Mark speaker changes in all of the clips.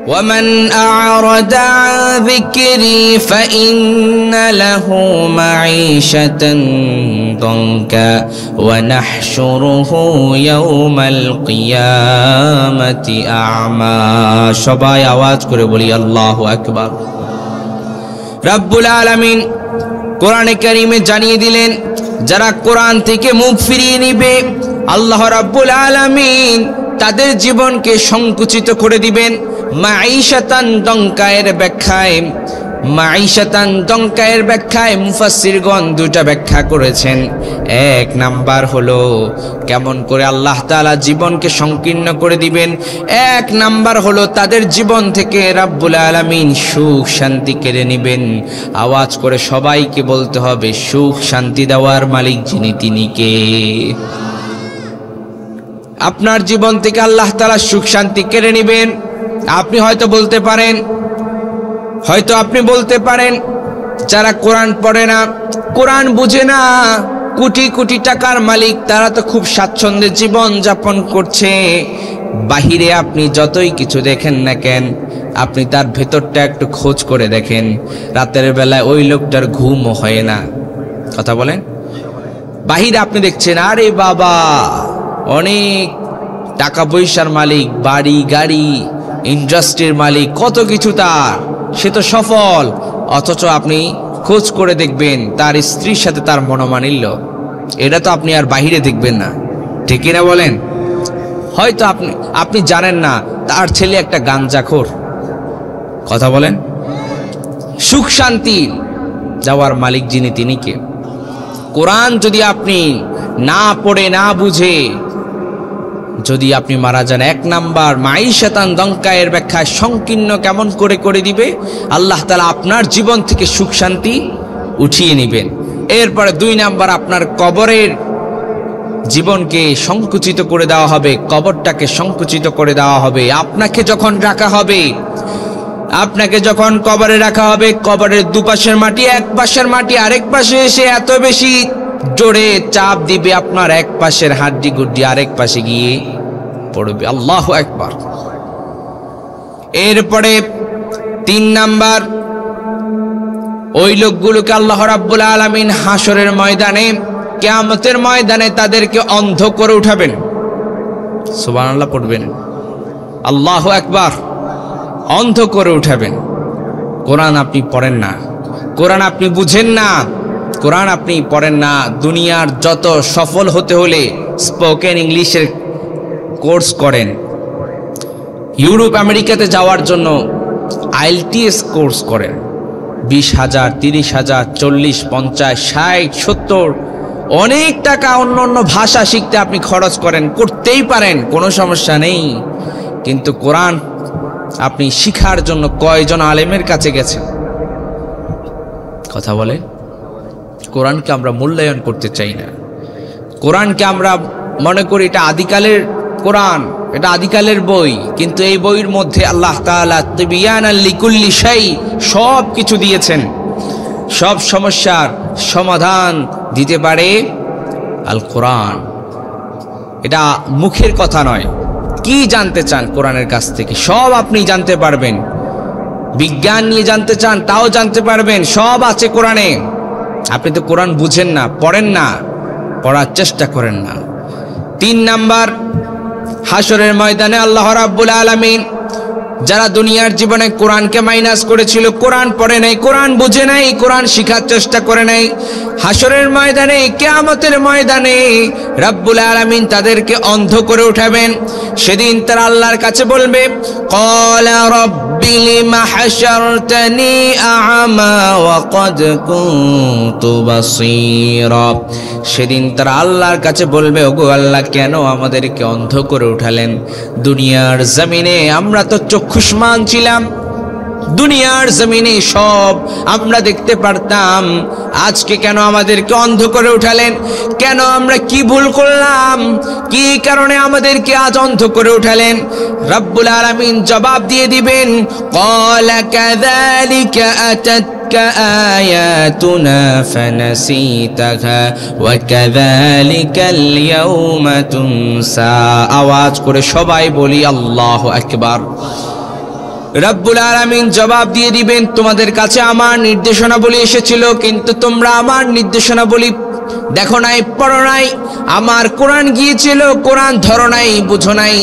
Speaker 1: ومن أعرض عن ذكري فإن له معيشة ضنكا ونحشره يوم القيامة أعمى সবাই আওয়াজ করে বলি আল্লাহু আকবার। রব্বুল আলামিন কোরআনে কারীমে জানিয়ে দিলেন যারা কোরআন থেকে মুখ ফিরিয়ে নিবে আল্লাহ রাব্বুল আলামিন তাদের জীবনকে সংকুচিত করে দিবেন। মাঈশাতান দঙ্কায়ের ব্যাখ্যায় মুফাসসিরগণ দুটা ব্যাখ্যা করেছেন। এক নাম্বার হলো কেমন করে আল্লাহ তাআলা জীবনকে সংকীর্ণ করে দিবেন। এক নাম্বার হলো তাদের জীবন থেকে রাব্বুল আলামিন সুখ শান্তি কেড়ে নেবেন। আওয়াজ করে সবাইকে বলতে হবে সুখ শান্তি দেওয়ার মালিক যিনি তিনি কে? আপনার জীবন থেকে আল্লাহ তাআলা সুখ শান্তি কেড়ে নেবেন। আপনি হয়তো বলতে পারেন যারা কোরআন পড়ে না, কোরআন বুঝে না, কোটি কোটি টাকার মালিক, তারা তো খুব স্বাচ্ছন্দ্যে জীবন যাপন করছে। বাহিরে আপনি যতই কিছু দেখেন না কেন, আপনি তার ভেতরটা একটু খোঁজ করে দেখেন, রাতের বেলায় ওই লোকটার ঘুমও হয় না। কথা বলেন। বাহিরে আপনি দেখছেন আরে বাবা অনেক টাকা পয়সার মালিক, বাড়ি গাড়ি ইন্ডাস্ট্রির মালিক, কত কিছু তার, সে তো সফল। অথচ আপনি খোঁজ করে দেখবেন তার স্ত্রীর সাথে তার মনোমালিন্য, এটা তো আপনি আর বাহিরে দেখবেন না, ঠিক না বলেন? হয়তো আপনি জানেন না তার ছেলে একটা গাঞ্জাখোর। কথা বলেন। সুখ শান্তি যাওয়ার মালিক যিনি তিনি কে? কোরআন যদি আপনি না পড়ে না বুঝে যদি আপনি মারা যান, এক নাম্বার মাঈশাতান দঙ্কায়ের ব্যাখ্যায় সংকীর্ণ কেমন করে দিবে আল্লাহ তাআলা আপনার জীবন থেকে সুখ শান্তি উঠিয়ে নেবেন। এরপরে দুই নাম্বার আপনার কবরের জীবনকে সংকুচিত করে দেওয়া হবে, কবরটাকে সংকুচিত করে দেওয়া হবে। আপনাকে যখন কবরে রাখা হবে, কবরের দুপাশের মাটি, এক পাশের মাটি আরেক পাশে এসে এত বেশি জোরে চাপ দিবে আপনার এক পাশের হাড্ডি গুড্ডি আরেক পাশে গিয়ে পড়বে। আল্লাহু আকবার। এরপরে তিন নাম্বার ওই লোকগুলোকে আল্লাহ রাব্বুল আলামিন হাসরের ময়দানে, কিয়ামতের ময়দানে তাদেরকে অন্ধ করে উঠাবেন। সুবহানাল্লাহ পড়বেন। আল্লাহু আকবার। অন্ধ করে উঠাবেন। কোরআন আপনি পড়েন না, কোরআন আপনি বুঝেন না, কোরআন আপনি পড়েন না। দুনিয়ার যত সফল হতে হলে স্পোকেন ইংলিশের কোর্স করেন, ইউরোপ আমেরিকাতে যাওয়ার জন্য IELTS কোর্স করেন, 20,000 30,000 40 50 60 70 অনেক টাকা অন্য ভাষা শিখতে আপনি খরচ করেন, করতেই পারেন, কোনো সমস্যা নেই। কিন্তু কোরআন আপনি শিখার জন্য কয়জন আলেমের কাছে গেছেন? কথা বলে। কোরআনকে আমরা মূল্যায়ন করতে চাই না। কোরআনকে আমরা মনে করি এটা আদিকালের কোরআন, এটা আদিকালের বই, কিন্তু এই বইয়ের মধ্যে আল্লাহ তাআলা তিবিয়ানাল লিকুল্লি শাই সব কিছু দিয়েছেন। সব সমস্যার সমাধান দিতে পারে আল কোরআন। এটা মুখের কথা নয়। কি জানতে চান কোরআনের কাছ থেকে সব আপনি জানতে পারবেন। বিজ্ঞান নিয়ে জানতে চান তাও জানতে পারবেন, সব আছে কোরআনে। আপনি তো কোরআন বুঝেন না, পড়েন না, পড়ার চেষ্টা করেন না। তিন নাম্বার হাসরের ময়দানে আল্লাহ রাব্বুল আলামিন যারা দুনিয়ার জীবনে কোরআনকে মাইনাস করেছিল, কোরআন পড়ে নাই, কোরআন বুঝে নাই, কোরআন শিখার চেষ্টা করে নাই, হাসরের ময়দানে কিয়ামতের ময়দানে রাব্বুল আলামিন তাদেরকে অন্ধ করে উঠাবেন। সেদিন তারা আল্লাহর কাছে বলবে ক্বালা রাব্বি লিমা হাশারতানি আ'মা ওয়া ক্বাদ কুনতু বাসীরা। সেদিন তারা আল্লাহর কাছে বলবে ওগো আল্লাহ কেন আমাদেরকে অন্ধ করে উঠালেন? দুনিয়ার জমিনে আমরা তো চক্ষুষ্মান ছিলাম, দুনিয়ার জমিনে সব আমরা দেখতে পারতাম, আজকে কেন আমাদেরকে অন্ধ করে উঠালেন? কেন আমরা কি ভুল করলাম? কি কারণে আমাদেরকে আজ অন্ধ করে উঠালেন? রব্বুল আলামিন জবাব দিয়ে দিবেন ক্বালা কাযালিকা আতাতকা আয়াতুনা ফানাসিতাহা ওয়া কাযালিকাল ইয়াওমা তুনসা। আওয়াজ করে সবাই বলি আল্লাহু আকবার। রব্বুল আলামিন জবাব দিয়ে দিবেন, তোমাদের কাছে আমার নির্দেশনাবলী এসেছিল, কিন্তু তোমরা আমার নির্দেশনাবলী দেখো নাই, পড়ো নাই। আমার কোরআন গিয়েছিল, কোরআন ধরো নাই, বুঝো নাই,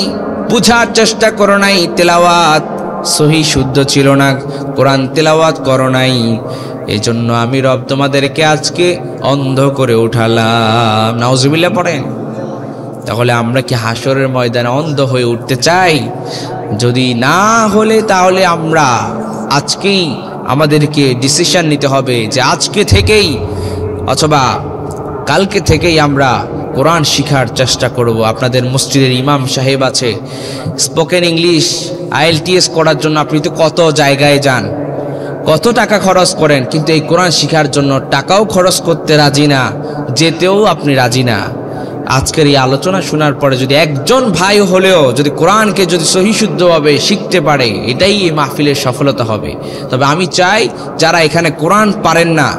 Speaker 1: বুঝার চেষ্টা করো নাই, তেলাওয়াত সহি শুদ্ধ ছিল না, কোরআন তেলাওয়াত করো নাই। এই জন্য আমি রব তোমাদেরকে আজকে অন্ধ করে উঠালাম। নাউজুবিল্লাহ পড়েন। তাহলে আমরা কি হাসরের ময়দানে অন্ধ হয়ে উঠতে চাই? যদি না হলে তাহলে আমরা আজকেই আমাদেরকে ডিসিশন নিতে হবে যে আজকে থেকেই অথবা কালকে থেকেই আমরা কোরআন শিখার চেষ্টা করব। আপনাদের মসজিদের ইমাম সাহেব আছে, স্পোকেন ইংলিশ IELTS করার জন্য আপনি তো কত জায়গায় যান, কত টাকা খরচ করেন, কিন্তু এই কোরআন শিখার জন্য টাকাও খরচ করতে রাজি না, যেতেও আপনি রাজি না। আজকের এই আলোচনা শোনার পরে যদি একজন ভাই হলেও যদি কোরআনকে যদি সহিশুদ্ধভাবে শিখতে পারে, এটাই এই মাহফিলের সফলতা হবে। তবে আমি চাই যারা এখানে কোরআন পারেন না,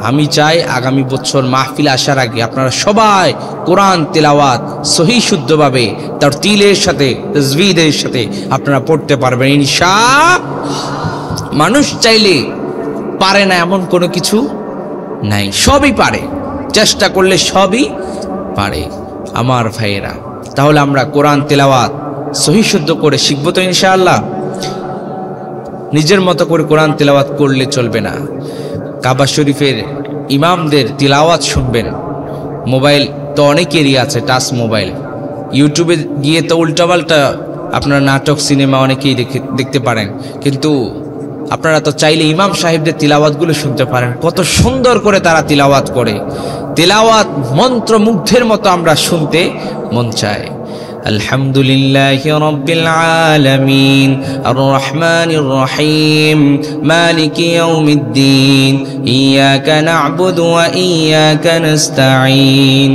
Speaker 1: আমি চাই আগামী বছর মাহফিল আসার আগে আপনারা সবাই কোরআন তেলাওয়াত সহিশুদ্ধভাবে তারতিলের সাথে তাজবিদের সাথে আপনারা পড়তে পারবেন ইনশাআল্লাহ। মানুষ চাইলে পারে না এমন কোনো কিছু নাই, সবই পারে, চেষ্টা করলে সবই পারে আমার ভাইয়েরা। তাহলে আমরা কোরআন তেলাওয়াত সহিশুদ্ধ করে শিখবো তো ইনশাআল্লাহ। নিজের মতো করে কোরআন তেলাওয়াত করলে চলবে না। কাবা শরীফের ইমামদের তিলাওয়াত শুনবেন। মোবাইল তো অনেকেরই আছে, টাচ মোবাইল, ইউটিউবে গিয়ে তো উল্টাপাল্টা আপনারা নাটক সিনেমা অনেকেই দেখতে পারেন, কিন্তু আপনারা তো চাইলে ইমাম সাহেবদের তিলাওয়াতগুলো শুনতে পারেন, কত সুন্দর করে তারা তিলাওয়াত করে। তিলাওয়াত মন্ত্রমুগ্ধের মতো আমরা শুনতে মন চায়। আলহামদুলিল্লাহি রাব্বিল আলামিন আর রহমানির রহিম মালিকি ইয়াউমিদ্দিন ইয়াকা না'বুদু ওয়া ইয়াকা নাস্তাঈন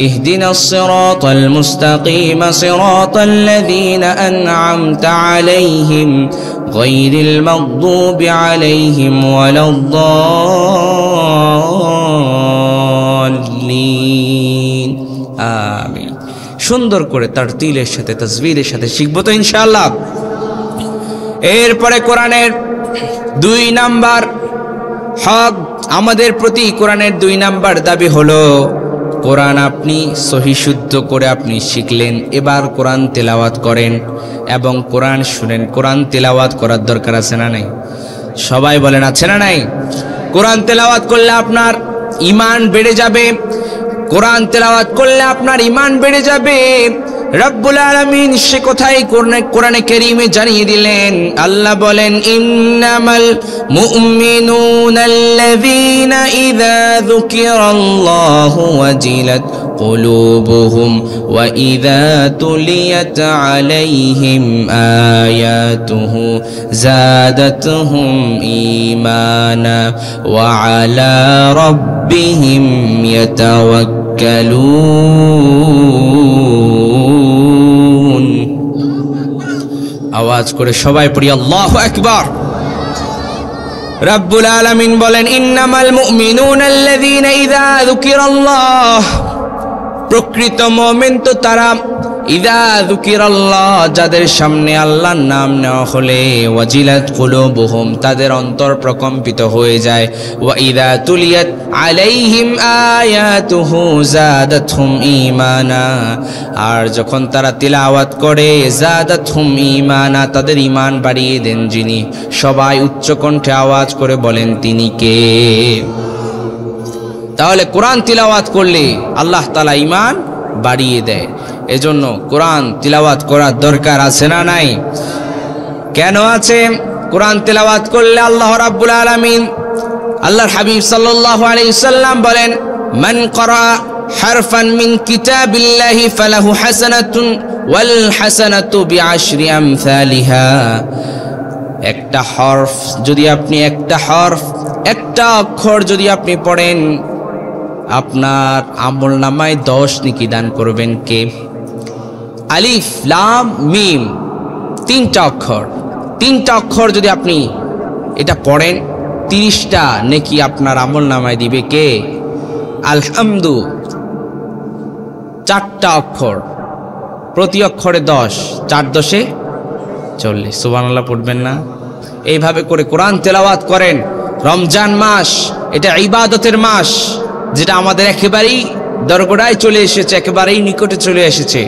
Speaker 1: ইহদিনাস সিরাতাল মুস্তাকিম সিরাতাল লাযীনা আন'আমতা আলাইহিম গায়রিল মাগদুবি আলাইহিম ওয়ালাদ-দাল্লিন। আমিন। সুন্দর করে তারতিলের সাথে তাজবিদের সাথে শিখবো তো ইনশাআল্লাহ। এরপরে কোরআনের 2 নাম্বার হক আমাদের প্রতি, কোরআনের 2 নাম্বার দাবি হলো কোরআন আপনি সহিশুদ্ধ করে আপনি শিখলেন, এবার কোরআন তেলাওয়াত করেন এবং কোরআন শুনেন। কোরআন তেলাওয়াত করার দরকার আছে না নাই? সবাই বলেন আছে না নাই? কোরআন তেলাওয়াত করলে আপনার ঈমান বেড়ে যাবে, কোরআন তেলাওয়াত করলে আপনার ঈমান বেড়ে যাবে। রব্বুল আলামিন সে কথাই কোরআনে কারীমে জানিয়ে দিলেন। আল্লাহ বলেন, ইন্নামাল মুমিনুনাল্লাযীনা ইযা যুকিরাল্লাহু ওয়াজিলাত কুলুবুহুম ওয়া ইযা তুলিয়াত আলাইহিম আয়াতুহু যাদাতুহুম ঈমানা ওয়া আলা রাব্বিহিম ইয়াতাওয়াক্কালুন। আওয়াজ করে সবাই পড়ি আল্লাহু আকবার। রব্বুল আলামিন বলেন, ইন্নামাল মুমিনুনাল্লাযীনা ইযা যুকিরাল্লাহ, প্রকৃত মুমিন তো তারা, ইযা যুকিরাল্লাহ যাদের সামনে আল্লাহর নাম নেওয়া হলে, ওয়াজিলাত কুলুবুহুম তাদের অন্তর প্রকম্পিত হয়ে যায়, ওয়া ইযা তুলিয়াত আলাইহিম আয়াতুহু যাদাতহুম ঈমানা, আর যখন তারা তিলাওয়াত করে, যাদাতহুম ঈমানা তাদের ঈমান বাড়িয়ে দেন যিনি। সবাই উচ্চ কণ্ঠে আওয়াজ করে বলেন তিনি কে? তাহলে কোরআন তিলাওয়াত করলে আল্লাহ তাআলা ঈমান বাড়িয়ে দেয়। এজন্য কোরআন তিলাওয়াত করার দরকার আছে না নাই? কেন আছে? কোরআন তিলাওয়াত করলে আল্লাহ রাব্বুল আলামিন, আল্লাহর হাবিব সাল্লাল্লাহু আলাইহি সাল্লাম বলেন, মান ক্বারা হারফান মিন কিতাবিল্লাহি ফালাহু হাসানাতুন ওয়াল হাসানাতু বিআশরি আমসালিহা। একটা হরফ যদি আপনি, একটা অক্ষর যদি আপনি পড়েন, আপনার আমলনামায় 10 নেকি দান করবেন কে? আলিফ লাম মিম, 3টা অক্ষর, 3টা অক্ষর যদি আপনি এটা পড়েন, 30টা নেকি আপনার আমলনামায় দিবে কে? আলহামদু। 4টা অক্ষর, প্রতি অক্ষরে 10, 4 10 40। সুবহানাল্লাহ পড়বেন না? এইভাবে করে কোরআন তেলাওয়াত করেন। রমজান মাস এটা ইবাদতের মাস, যেটা আমাদের একেবারেই দরগোড়ায় চলে এসেছে, একেবারেই নিকটে চলে এসেছে।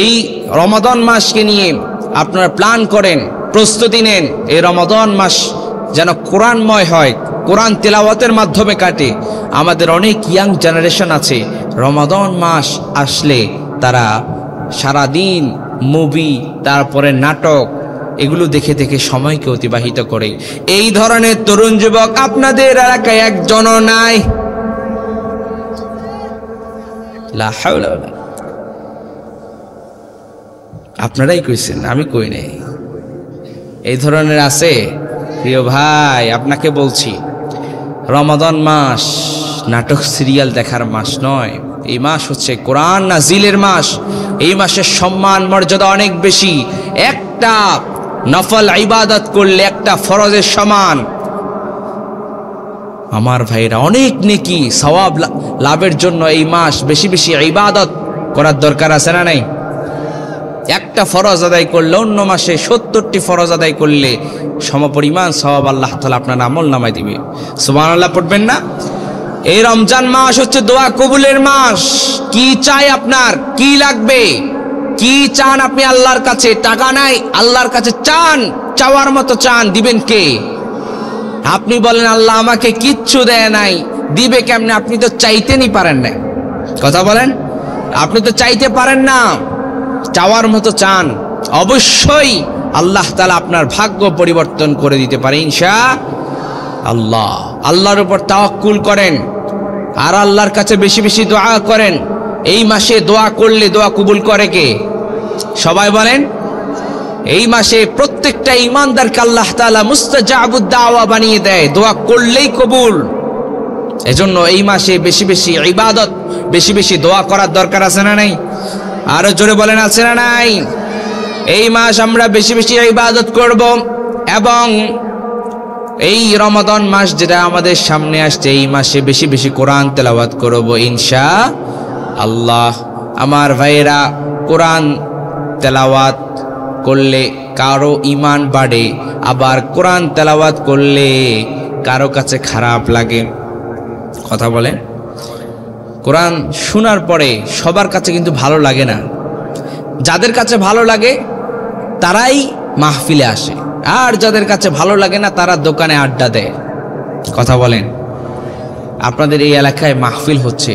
Speaker 1: এই রমাদান মাসকে নিয়ে আপনারা প্ল্যান করেন, প্রস্তুতি নেন। এই রমাদান মাস যেন কোরআনময় হয়, কোরআন তেলাওয়াতের মাধ্যমে কাটে। আমাদের অনেক ইয়াং জেনারেশন আছে, রমাদান মাস আসলে তারা সারাদিন মুভি, তারপরে নাটক, এগুলো দেখে দেখে সময়কে অতিবাহিত করে। এই ধরনের তরুণ যুবক আপনাদের এলাকায় একজনও নাই? লা হাওলা ওয়ালা। আপনারাই কইছেন, আমি কই নাই। এই ধরনের আছে? প্রিয় ভাই, আপনাকে বলছি, রমাদান মাস নাটক সিরিয়াল দেখার মাস নয়। এই মাস হচ্ছে কোরআন নাজিলের মাস। এই মাসের সম্মান মর্যাদা অনেক বেশি। একটা নফল ইবাদত করলে একটা ফরজের সমান। আমার ভাইরা, অনেক নেকি সওয়াব লাভের জন্য এই মাস বেশি বেশি ইবাদত করার দরকার আছে না নাই? একটা ফরজ আদায় করলে অন্য মাসে 70টি ফরজ আদায় করলে সমপরিমাণ সওয়াব আল্লাহ তাআলা আপনার আমল নামায় দিবে। সুবহানাল্লাহ পড়বেন না? এই রমজান মাস হচ্ছে দোয়া কবুলের মাস। কি চাই আপনার? কি লাগবে? কি চান আপনি আল্লাহর কাছে? টাকা নাই, আল্লাহর কাছে চান, চাওয়ার মতো চান, দিবেন কে? আপনি বলেন আল্লাহ আমাকে কিচ্ছু দেয় নাই, দিবে কেমনে? আপনি তো চাইতেনই পারেন না। কথা বলেন, আপনি তো চাইতে পারেন না, চাওয়ার মতো চান। অবশ্যই আল্লাহ তাআলা আপনার ভাগ্য পরিবর্তন করে দিতে পারে ইনশাআল্লাহ। আল্লাহর উপর তাওয়াক্কুল করেন আর আল্লাহর কাছে বেশি বেশি দোয়া করেন। এই মাসে দোয়া করলে দোয়া কবুল করে কে? সবাই বলেন। এই মাসে প্রত্যেকটা ঈমানদারকে আল্লাহ তাআলা মুস্তাজাবুদ দাওয়া বানিয়ে দেয়, দোয়া করলেই কবুল। এজন্য এই মাসে বেশি বেশি ইবাদত, বেশি বেশি দোয়া করার দরকার আছে না নাই? আরো জোরে বলেন, আছে না নাই? এই মাস আমরা বেশি বেশি ইবাদত করব এবং এই রমাদান মাস যেটা আমাদের সামনে আসছে, এই মাসে বেশি বেশি কোরআন তেলাওয়াত করব ইনশাআল্লাহ। আমার ভাইয়েরা, কোরআন তেলাওয়াত করলে কারো ঈমান বাড়ে, আবার কোরআন তেলাওয়াত করলে কারো কাছে খারাপ লাগে। কথা বলেন। কোরআন শোনার পরে সবার কাছে কিন্তু ভালো লাগে না। যাদের কাছে ভালো লাগে তারাই মাহফিলে আসে, আর যাদের কাছে ভালো লাগে না তারা দোকানে আড্ডা দেয়। কথা বলেন। আপনাদের এই এলাকায় মাহফিল হচ্ছে,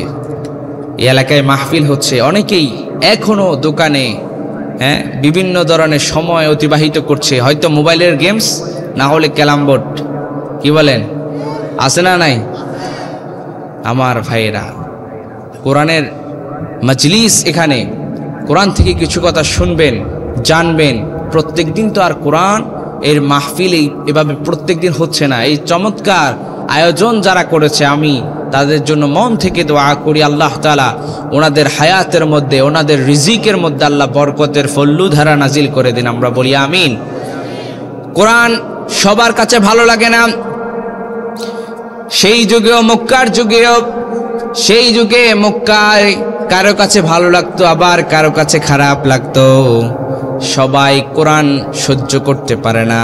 Speaker 1: এই এলাকায় মাহফিল হচ্ছে, অনেকেই এখনো দোকানে বিভিন্ন ধরনের সময় অতিবাহিত করছে, হয়তো মোবাইলের গেমস, না হলে ক্যারাম বোর্ড। কি বলেন, আছে না নাই? আমার ভাইয়েরা, কোরআনের মজলিস, এখানে কোরআন থেকে কিছু কথা শুনবেন, জানবেন। প্রত্যেক দিন তো আর কোরআন এর মাহফিল এভাবে প্রত্যেক দিন হচ্ছে না। এই চমৎকার আয়োজন যারা করেছে, আমি তাদের জন্য মন থেকে দোয়া করি আল্লাহ তাআলা ওনাদের হায়াতের মধ্যে, ওনাদের রিজিকের মধ্যে আল্লাহ বরকতের ফল্লুধারা নাজিল করে দিন। আমরা বলি আমিন। কোরআন সবার কাছে ভালো লাগে না। সেই যুগেও, মক্কার যুগেও, সেই যুগে মক্কায় কারো কাছে ভালো লাগতো, আবার কারো কাছে খারাপ লাগতো। সবাই কোরআন সহ্য করতে পারে না।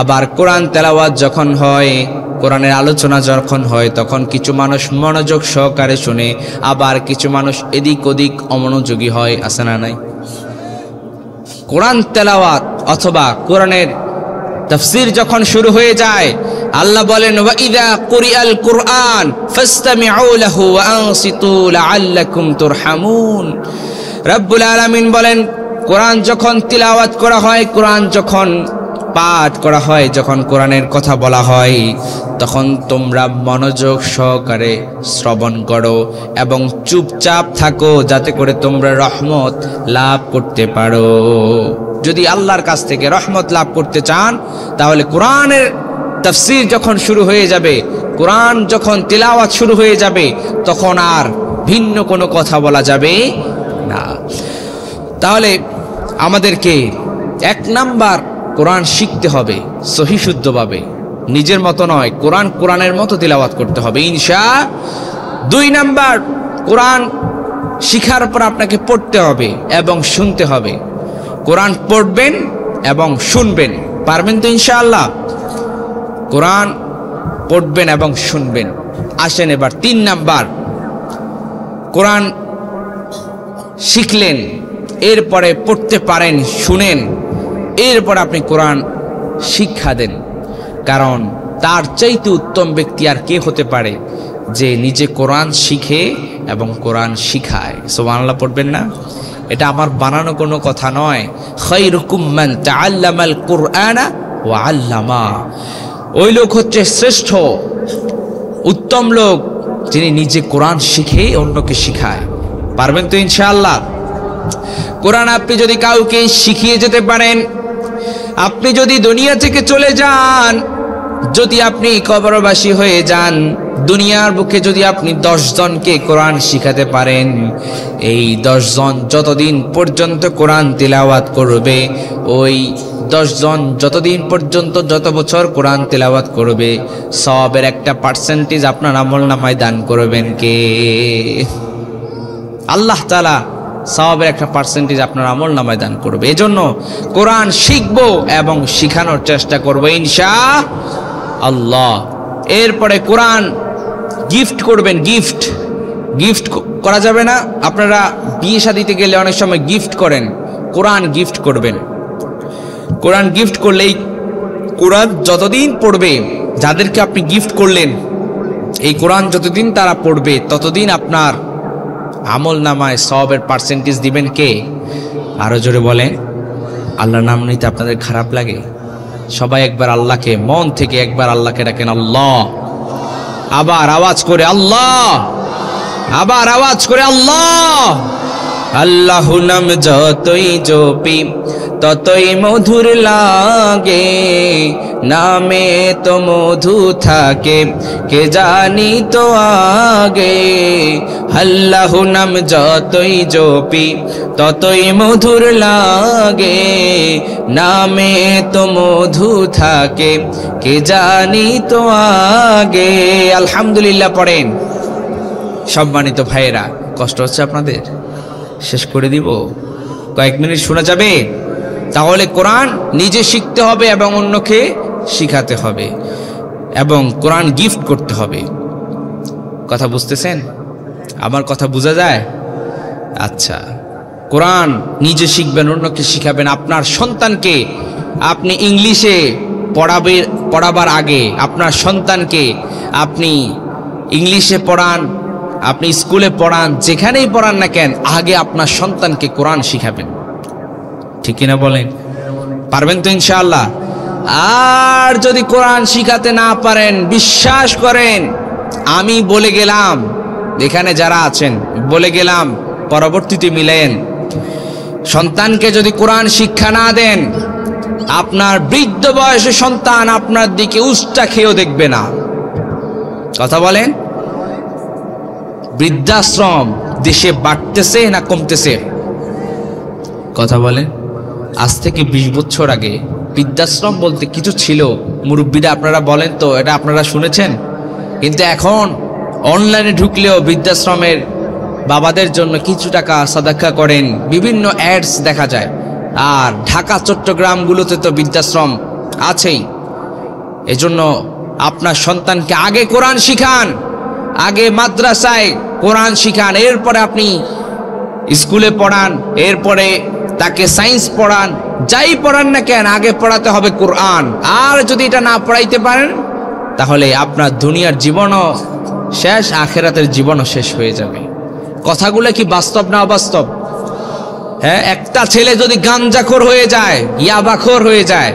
Speaker 1: আবার কোরআন তেলাওয়াত যখন হয়, কোরআনের আলোচনা যখন হয়, তখন কিছু মানুষ মনোযোগ সহকারে শুনে, আবার কিছু মানুষ এদিক ওদিক অমনোযোগী হয়। আছে না নাই? কোরআন তেলাওয়াত অথবা কোরআনের তাফসীর যখন শুরু হয়ে যায়, আল্লাহ বলেন ওয়া ইযা কুরিআল কুরআন ফাসতামিউ লাহু ওয়া আনসিতু লাআল্লাকুম তুরহামুন। রব্বুল আলামিন বলেন, কোরআন যখন তিলাওয়াত করা হয়, কোরআন যখন পাঠ করা হয়, যখন কোরআনের কথা বলা হয়, তখন তোমরা মনোযোগ সহকারে শ্রবণ করো এবং চুপচাপ থাকো, যাতে করে তোমরা রহমত লাভ করতে পারো। যদি আল্লাহর কাছ থেকে রহমত লাভ করতে চান, তাহলে কোরআনের তাফসীর যখন শুরু হয়ে যাবে, কোরআন যখন তিলাওয়াত শুরু হয়ে যাবে, তখন আর ভিন্ন কোনো কথা বলা যাবে না। তাহলে আমাদেরকে 1 নাম্বার কোরআন শিখতে হবে সহি শুদ্ধভাবে, নিজের মতো নয়, কোরআন কোরআনের মতো তিলাওয়াত করতে হবে ইনশাআল্লাহ। 2 নাম্বার, কোরআন শিখার পর আপনাকে পড়তে হবে এবং শুনতে হবে। কোরআন পড়বেন, এবং শুনবেন। পারবেন তো ইনশাআল্লাহ? কোরআন পড়বেন এবং শুনবেন। আসেন এবার 3 নাম্বার, কোরআন শিখলেন, এরপরে পড়তে পারেন, শুনেন, এরপর আপনি কোরআন শিক্ষা দেন। কারণ তার চাইতে উত্তম ব্যক্তি আর কে হতে পারে যে নিজে কোরআন শিখে এবং কোরআন শিখায়। সুবহানাল্লাহ পড়বেন না? এটা আমার বানানো কোনো কথা নয়। খায়রুকুম মান তাআল্লামাল কুরআনা ওয়া আল্লামা। ওই লোক হচ্ছে শ্রেষ্ঠ উত্তম লোক যিনি নিজে কোরআন শিখে অন্যকে শিখায়। পারবেন তো ইনশাআল্লাহ? কোরআন আপনি যদি কাউকে শিখিয়ে যেতে পারেন, আপনি যদি দুনিয়া থেকে চলে যান, যদি আপনি কবরবাসী হয়ে যান, দুনিয়ার বুকে যদি আপনি 10 জনকে কোরআন শিখাতে পারেন, এই 10 জন যতদিন পর্যন্ত কোরআন তিলাওয়াত করবে, ওই 10 জন যতদিন পর্যন্ত যত বছর কোরআন তিলাওয়াত করবে, সবের একটা পার্সেন্টেজ আপনার আমলনামায় দান করবেন কে? আল্লাহ তাআলা সবের একটা পার্সেন্টেজ আপনার আমলনামায় দান করবে। এজন্য কোরআন শিখবো এবং শিখানোর চেষ্টা করবো ইনশাআল্লাহ। এরপরে কোরআন গিফট করবেন। গিফট করা যাবে না? আপনারা বিয়ে শাদিতে গেলে অনেক সময় গিফট করেন, কোরআন গিফট করবেন। কোরআন গিফট করলেই কোরআন যতদিন পড়বে, যাদেরকে আপনি গিফট করলেন, এই কোরআন যতদিন তারা পড়বে ততদিন আপনার আমল নামায় সবের পার্সেন্টেজ দিবেন কে? আরো জোরে বলেন। আল্লাহর নাম নিতে আপনাদের খারাপ লাগে? সবাই একবার আল্লাহকে মন থেকে একবার আল্লাহকে ডাকেন আল্লাহ। আবার আওয়াজ করে আল্লাহ, আবার আওয়াজ করে আল্লাহ। আল্লাহ নাম যতই জপি ততই মধুর লাগে, নামে তো মধু থাকে কে জানি তো আগে। আল্লাহ নাম যতই জপি ততই মধুর লাগে, নামে তো মধু থাকে কে জানি তো আগে। আলহামদুলিল্লাহ পড়েন। সম্মানিত ভাইয়েরা, কষ্ট হচ্ছে আপনাদের? শেষ করে দিব, কয়েক মিনিট শোনা যাবে? তাহলে কোরআন নিজে শিখতে হবে এবং অন্যকে শিখাতে হবে এবং কোরআন গিফট করতে হবে। কথা বুঝতেছেন? আমার কথা বোঝা যায়? আচ্ছা, কোরআন নিজে শিখবেন, অন্যকে শিখাবেন। আপনার সন্তানকে আপনি ইংলিশে পড়াবার আগে আপনার সন্তানকে আপনি ইংলিশে পড়ান, আপনি স্কুলে পড়ান, যেখানেই পড়ান না কেন, আগে আপনার সন্তানকে কোরআন শিখাবেন। ঠিক কিনা বলেন? পারবেন তো ইনশাআল্লাহ? আর যদি কোরআন শিখাতে না পারেন, বিশ্বাস করেন, আমি বলে গেলাম, এখানে যারা আছেন বলে গেলাম, পরবর্তীতে মিলেন, সন্তানকে যদি কোরআন শিক্ষা না দেন, আপনার বৃদ্ধ বয়সে সন্তান আপনার দিকে উষ্টা খেয়েও দেখবে না। কথা বলেন। বৃদ্ধাশ্রম দেশে বাড়তেছে না কমতেছে? কথা বলেন। আজ থেকে 20 বছর আগে বৃদ্ধাশ্রম বলতে কিছু ছিল। মুরব্বীরা আপনারা বলেন তো, এটা আপনারা শুনেছেন? কিন্তু এখন অনলাইনে ঢুকলেও বৃদ্ধাশ্রমের বাবাদের জন্য কিছু টাকা সাদাকা করেন, বিভিন্ন অ্যাডস দেখা যায়। আর ঢাকা চট্টগ্রামগুলোতে তো বৃদ্ধাশ্রম আছেই। এজন্য আপনার সন্তানকে আগে কোরআন শিখান, আগে মাদ্রাসায় কোরআন শিখান, এরপরে আপনি স্কুলে পড়ান, এরপরে তাকে সায়েন্স পড়ান, যাই পড়ান না কেন, আগে পড়াতে হবে কোরআন। আর যদি এটা না পড়াইতে পারেন, তাহলে আপনার দুনিয়ার জীবনও শেষ, আখেরাতের জীবনও শেষ হয়ে যাবে। কথাগুলো কি বাস্তব না অবাস্তব? হ্যাঁ, একটা ছেলে যদি গাঞ্জাখোর হয়ে যায়, ইয়াবাখোর হয়ে যায়,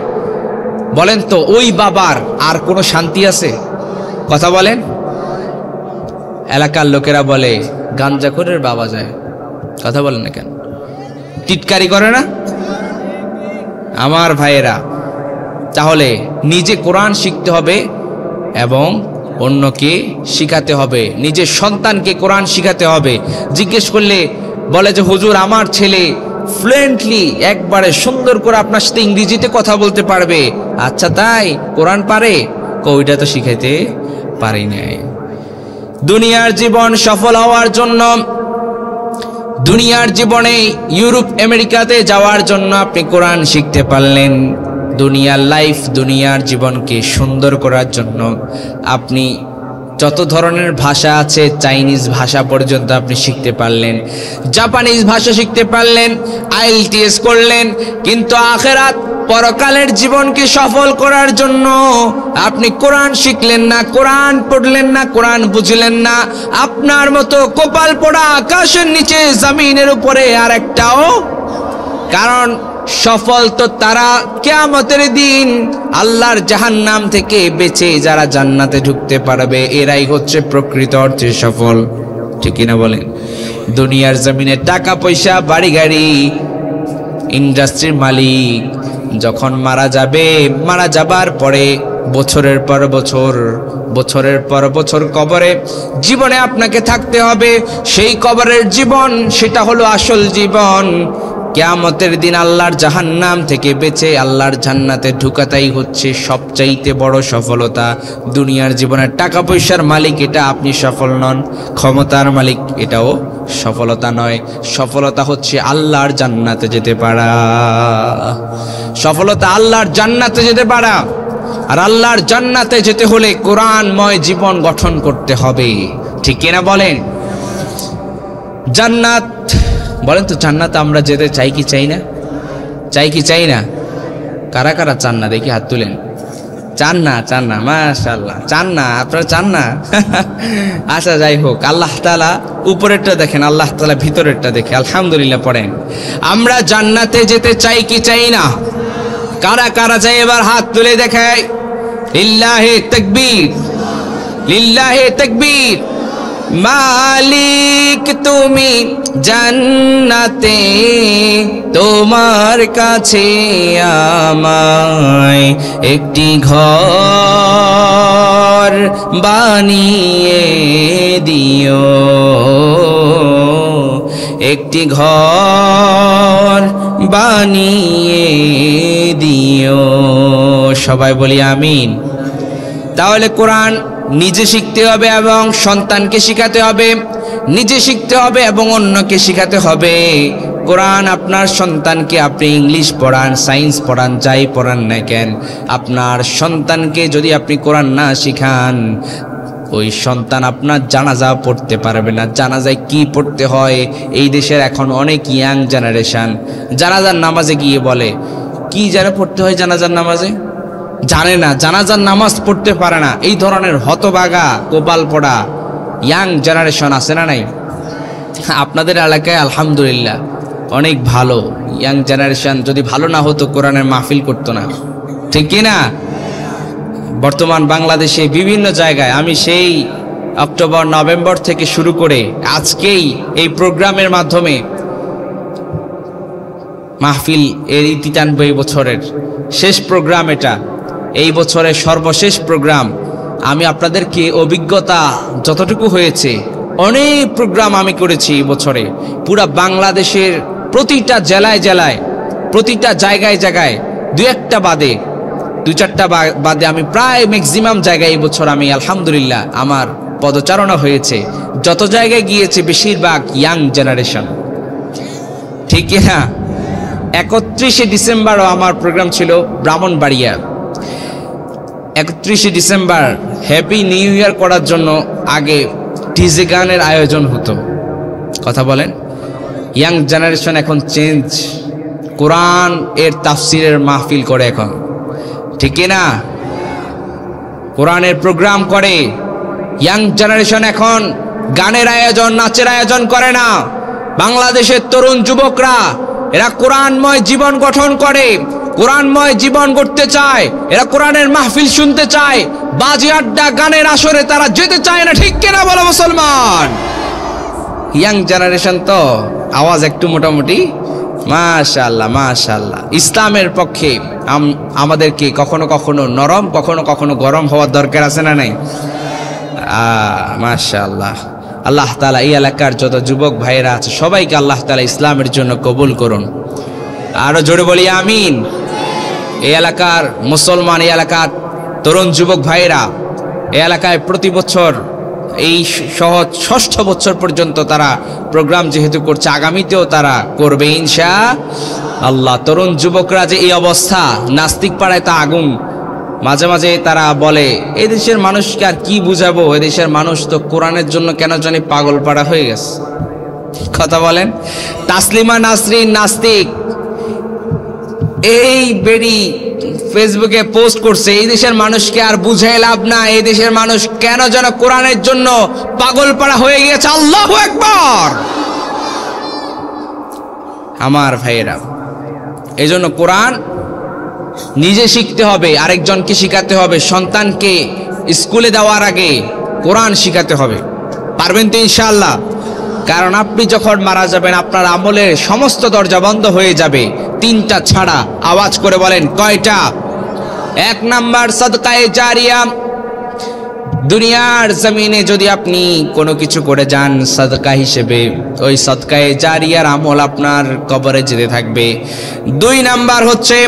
Speaker 1: বলেন তো ওই বাবার আর কোনো শান্তি আছে? কথা বলেন। এলাকার লোকেরা বলে গাঞ্জাখোরের বাবা যায়। কথা বলেন না কেন? টিটকারি করে না? আমার ভাইয়েরা, তাহলে নিজে কোরআন শিখতে হবে এবং অন্যকে শিখাতে হবে। নিজের সন্তানকে কোরআন শিখাতে হবে। জিজ্ঞেস করলে বলে যে হুজুর, আমার ছেলে ফ্লুয়েন্টলি একবারে সুন্দর করে আপনার সাথে ইংরেজিতে কথা বলতে পারবে। আচ্ছা তাই? কোরআন পারে? ওইটা তো শিখাইতে পারি নাই। দুনিয়ার জীবন সফল হওয়ার জন্য দুনিয়ার জীবনে ইউরোপ আমেরিকাতে যাওয়ার জন্য আপনি কোরআন শিখতে পারলেন। দুনিয়ার লাইফ, দুনিয়ার জীবনকে সুন্দর করার জন্য আপনি যত ধরনের ভাষা আছে, চাইনিজ ভাষা পর্যন্ত আপনি শিখতে পারলেন, জাপানিজ ভাষা শিখতে পারলেন, IELTS করলেন। কিন্তু আখিরাত পরকালের জীবনকে সফল করার জন্য আপনি কোরআন শিখলেন না, কোরআন পড়লেন না, কোরআন বুঝলেন না। আপনার মতো কপাল পোড়া আকাশের নিচে জমিনের উপরে আর একটাও। কারণ সফল তো তারা কিয়ামতের দিন আল্লাহর জাহান্নাম থেকে বেঁচে যারা জান্নাতে ঢুকতে পারবে, এরাই হচ্ছে প্রকৃত অর্থে সফল। ঠিক কিনা বলেন? দুনিয়ার জমিনে টাকা পয়সা, বাড়ি গাড়ি, ইন্ডাস্ট্রির মালিক যখন মারা যাবে, মারা যাবার পরে বছরের পর বছর কবরে জীবনে আপনাকে থাকতে হবে। সেই কবরের জীবন, সেটা হলো আসল জীবন। কিয়ামতের দিন আল্লাহর জাহান্নাম থেকে বেঁচে আল্লাহর জান্নাতে ঢুকাটাই হচ্ছে সবচাইতে বড় সফলতা। দুনিয়ার জীবনের টাকা পয়সার মালিক এটা আপনি সফল নন, ক্ষমতার মালিক এটাও সফলতা নয়। সফলতা হচ্ছে আল্লাহর জান্নাতে যেতে পারা। সফলতা আল্লাহর জান্নাতে যেতে পারা। আর আল্লাহর জান্নাতে যেতে হলে কোরআনময় জীবন গঠন করতে হবে। ঠিক কিনা বলেন? জান্নাত, বলেন তো জান্নাত আমরা যেতে চাই কি চাই না? চাই কি চাই না? কারা কারা চান না দেখি হাত তুলেন। চান না? চান না, মাশাআল্লাহ। চান না? আপনারা চান না? আচ্ছা, যাই হোক, আল্লাহ তাআলা উপরেরটা দেখেন, আল্লাহ তাআলা ভিতরেরটা দেখে আলহামদুলিল্লাহ পড়েন। আমরা জান্নাতে যেতে চাই কি চাই না? কারা কারা চাই এবার হাত তুলে দেখায়। লিল্লাহি তাকবীর, লিল্লাহি তাকবীর। মালিক তুমি জান্নাতে, তোমার কাছে আমায় একটি ঘর বানিয়ে দিও, একটি ঘর বানিয়ে দিও। সবাই বলি আমিন। তাহলে কোরআন নিজে শিখতে হবে এবং সন্তানকে শিখাতে হবে, নিজে শিখতে হবে এবং অন্যকে শিখাতে হবে। কোরআন আপনার সন্তানকে, আপনি ইংলিশ পড়ান, সায়েন্স পড়ান, যাই পড়ান না কেন, আপনার সন্তানকে যদি আপনি কোরআন না শিখান, ওই সন্তান আপনার জানাজা পড়তে পারবে না। জানাজায় কি পড়তে হয়, এই দেশের এখন অনেক ইয়াং জেনারেশন জানাজার নামাজে গিয়ে বলে কি যেন পড়তে হয়, জানাজার নামাজে জানে না, জানাজার নামাজ পড়তে পারে না। এই ধরনের হতবাগা, কোপাল পড়া ইয়াং জেনারেশন আছে না নাই? আপনাদের এলাকায় আলহামদুলিল্লাহ অনেক ভালো ইয়াং জেনারেশন। যদি ভালো না হতো কোরআনের মাহফিল করতো না। ঠিক কি না? বর্তমান বাংলাদেশে বিভিন্ন জায়গায়, আমি সেই অক্টোবর নভেম্বর থেকে শুরু করে আজকেই এই প্রোগ্রামের মাধ্যমে মাহফিল এর 93 বছরের শেষ প্রোগ্রাম, এটা এই বছরের সর্বশেষ প্রোগ্রাম। আমি আপনাদেরকে অভিজ্ঞতা যতটুকু হয়েছে, অনেক প্রোগ্রাম আমি করেছি এই বছরে। পুরা বাংলাদেশের প্রতিটা জেলায় জেলায়, প্রতিটা জায়গায় জায়গায়, দু চারটা বাদে আমি প্রায় ম্যাক্সিমাম জায়গায় এই বছর আমি আলহামদুলিল্লাহ আমার পদচারণা হয়েছে। যত জায়গায় গিয়েছে বেশিরভাগ ইয়াং জেনারেশন। ঠিক হ্যাঁ, 31শে ডিসেম্বরও আমার প্রোগ্রাম ছিল ব্রাহ্মণবাড়িয়া। 31শে ডিসেম্বর হ্যাপি নিউ ইয়ার করার জন্য আগে ডিজে গানের আয়োজন হতো। কথা বলেন, ইয়াং জেনারেশন এখন চেঞ্জ, কোরআন এর তাফসিরের মাহফিল করে এখন। ঠিক না? কোরআনের প্রোগ্রাম করে। ইয়াং জেনারেশন এখন গানের আয়োজন, নাচের আয়োজন করে না। বাংলাদেশের তরুণ যুবকরা এরা কোরআনময় জীবন গঠন করে, কোরআনময় জীবন গড়তে চায়। এরা কোরআনের মাহফিল শুনতে চায়, বাজি আড্ডা গানের আসরে তারা যেতে চায় না। ঠিক কিনা বলো মুসলমান? ইয়াং জেনারেশন তো আওয়াজ একটু মোটামুটি মাশাআল্লাহ মাশাআল্লাহ। ইসলামের পক্ষে আমাদেরকে কখনো কখনো নরম, কখনো কখনো গরম হওয়ার দরকার আছে না নাই? মাশাআল্লাহ। আল্লাহ তাআলা এই এলাকার যত যুবক ভাইয়েরা আছে সবাইকে আল্লাহ তাআলা ইসলামের জন্য কবুল করুন। আরো জোরে বলি আমিন। এই এলাকার মুসলমান, এই এলাকার তরুণ যুবক ভাইয়েরা এই এলাকায় প্রতি বছর এই সহজ 6ষ্ঠ বছর পর্যন্ত তারা প্রোগ্রাম যেহেতু করছে, আগামীতেও তারা করবে ইনশাআল্লাহ। তরুণ যুবকরা যে এই অবস্থা, নাস্তিক পাড়ায় তা আগুন। মাঝে মাঝে তারা বলে এদেশের মানুষকে আর কি বুঝাবো, এদেশের মানুষ তো কোরআনের জন্য কেন জানি পাগল পাড়া হয়ে গেছে। কথা বলেন। তাসলিমা নাসরিন নাস্তিক, এই বেড়ি ফেসবুকে পোস্ট করছে এই দেশের মানুষকে আর বুঝাই লাভ না, এই দেশের মানুষ কেন যেন কোরআনের জন্য পাগল পাড়া হয়ে গিয়েছে। আল্লাহু আকবার। আমার ভাইয়েরা, এই জন্য কোরআন নিজে শিখতে হবে, আরেকজনকে শিখাতে হবে। সন্তানকে স্কুলে দেওয়ার আগে কোরআন শিখাতে হবে। পারবেন তো ইনশাআল্লাহ? কারণ আপনি যখন মারা যাবেন আপনার আমলের সমস্ত দরজা বন্ধ হয়ে যাবে, 3টা ছাড়া। আওয়াজ করে বলেন কয়টা? 1 নাম্বার সাদকায়ে জারিয়া। দুনিয়ার জমিনে যদি আপনি কোনো কিছু করে যান সাদকা হিসেবে, ওই সাদকায়ে জারিয়ার আমল আপনার কবরে যেতে থাকবে। 2 নাম্বার হচ্ছে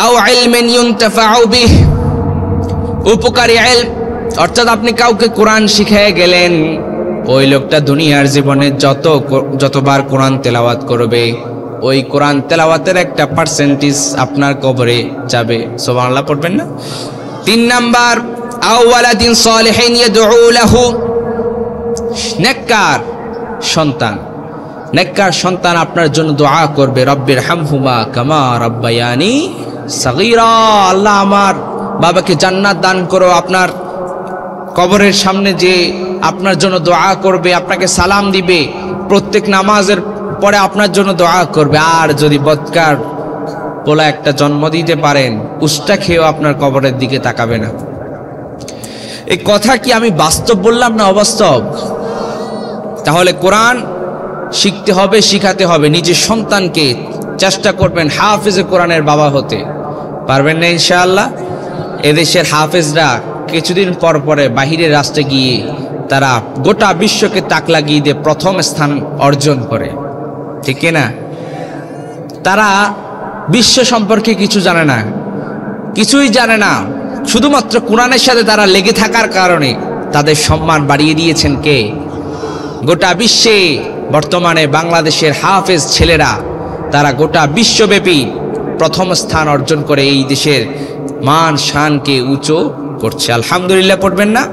Speaker 1: আও ইলমিন ইউনতাফাউ বিহ, উপকারী ইলম, অর্থাৎ আপনি কাউকে কোরআন শিখিয়ে গেলেন, ওই লোকটা দুনিয়ার জীবনে যতবার কোরআন তেলাওয়াত করবে, ওই কোরআন তেলাওয়াতের একটা পার্সেন্টেজ আপনার কবরে যাবে। সুবহানাল্লাহ পড়বেন না? 3 নাম্বার আও ওয়ালাদিন সালিহিন ইয়াদউ লাহু, নেককার সন্তান। নেককার সন্তান আপনার জন্য দোয়া করবে, রব্বির হামহুমা কামা রাব্বায়ানি সাগীরা, আল্লাহ আমার বাবাকে জান্নাত দান করো। আপনার কবরের সামনে যে আপনার জন্য দোয়া করবে, আপনাকে সালাম দিবে, প্রত্যেক নামাজের পরে আপনার জন্য দোয়া করবে। আর যদি বদকার পোলা একটা জন্ম দিতে পারেন, উষ্টা খেয়েও আপনার কবরের দিকে তাকাবে না। এই কথা কি আমি বাস্তব বললাম না অবাস্তব? তাহলে কোরআন শিখতে হবে, শিখাতে হবে। নিজের সন্তানকে চেষ্টা করবেন হাফেজে কোরআনের বাবা হতে। পারবেন না ইনশাআল্লাহ? এদেশের হাফেজরা কিছুদিন পর পরে বাহিরের রাষ্ট্রে গিয়ে তারা গোটা বিশ্বকে তাক লাগিয়ে দিয়ে প্রথম স্থান অর্জন করে, ঠিক না? তারা বিশ্ব সম্পর্কে কিছু জানে না, কিছুই জানে না, শুধুমাত্র কোরআনের সাথে তারা লেগে থাকার কারণে তাদের সম্মান বাড়িয়ে দিয়েছেন কে? গোটা বিশ্বে বর্তমানে বাংলাদেশের হাফেজ ছেলেরা তারা গোটা বিশ্বব্যাপী প্রথম স্থান অর্জন করে এই দেশের মান শানকে উঁচু করছে। আলহামদুলিল্লাহ পড়বেন না?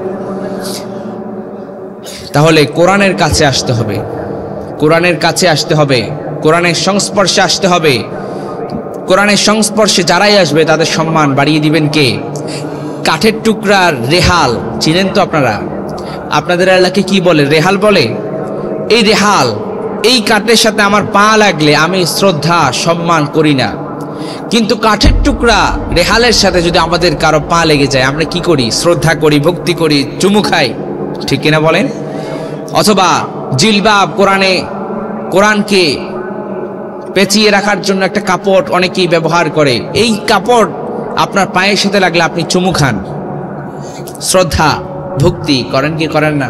Speaker 1: তাহলে কোরআনের কাছে আসতে হবে, কোরআনের কাছে আসতে হবে, কোরআনের সংস্পর্শে আসতে হবে। কোরআনের সংস্পর্শে যারাই আসবে তাদের সম্মান বাড়িয়ে দিবেন কে? কাঠের টুকরার রেহাল চিনেন তো আপনারা? আপনাদের এলাকায় কি বলে? রেহাল বলে। এই রেহাল, এই কাঠের সাথে আমার পা লাগলে আমি শ্রদ্ধা সম্মান করি না, কিন্তু কাঠের টুকরা রেহালের সাথে যদি আমাদের কারো পা লেগে যায় আমরা কি করি? শ্রদ্ধা করি, ভক্তি করি, চুমু খাই, ঠিক কিনা বলেন? অথবা জিলবাব, কোরআনকে পেঁচিয়ে রাখার জন্য একটা কাপড় অনেকেই ব্যবহার করে, এই কাপড় আপনার পায়ের সাথে লাগলে আপনি চুমু খান। শ্রদ্ধা ভক্তি করেন কি করেন না?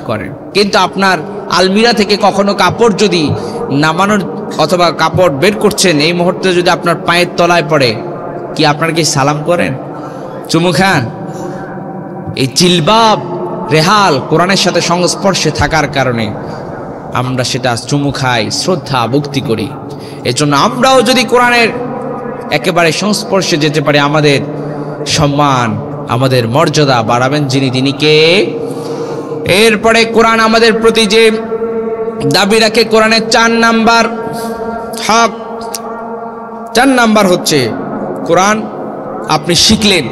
Speaker 1: করেন। কিন্তু আপনার আলমিরা থেকে কখনো কাপড় যদি নামানোর অথবা কাপড় বের করছেন, এই মুহূর্তে যদি আপনার পায়ের তলায় পড়ে, কি আপনার কি সালাম করেন, চুমু খান? এই জিলবাব রেহাল কোরআনের সাথে সংস্পর্শে থাকার কারণে আমরা সেটা চুমু খাই, শ্রদ্ধা ভক্তি করি। এজন্য আমরাও যদি কোরআনের একেবারে সংস্পর্শে যেতে পারি, আমাদের সম্মান, আমাদের মর্যাদা বাড়াবেন যিনি, তিনি কে? এরপরে কোরআন আমাদের প্রতি যে দাবি রাখে, কোরআনের 4 নাম্বার হক, 4 নাম্বার হচ্ছে কোরআন আপনি শিখলেন,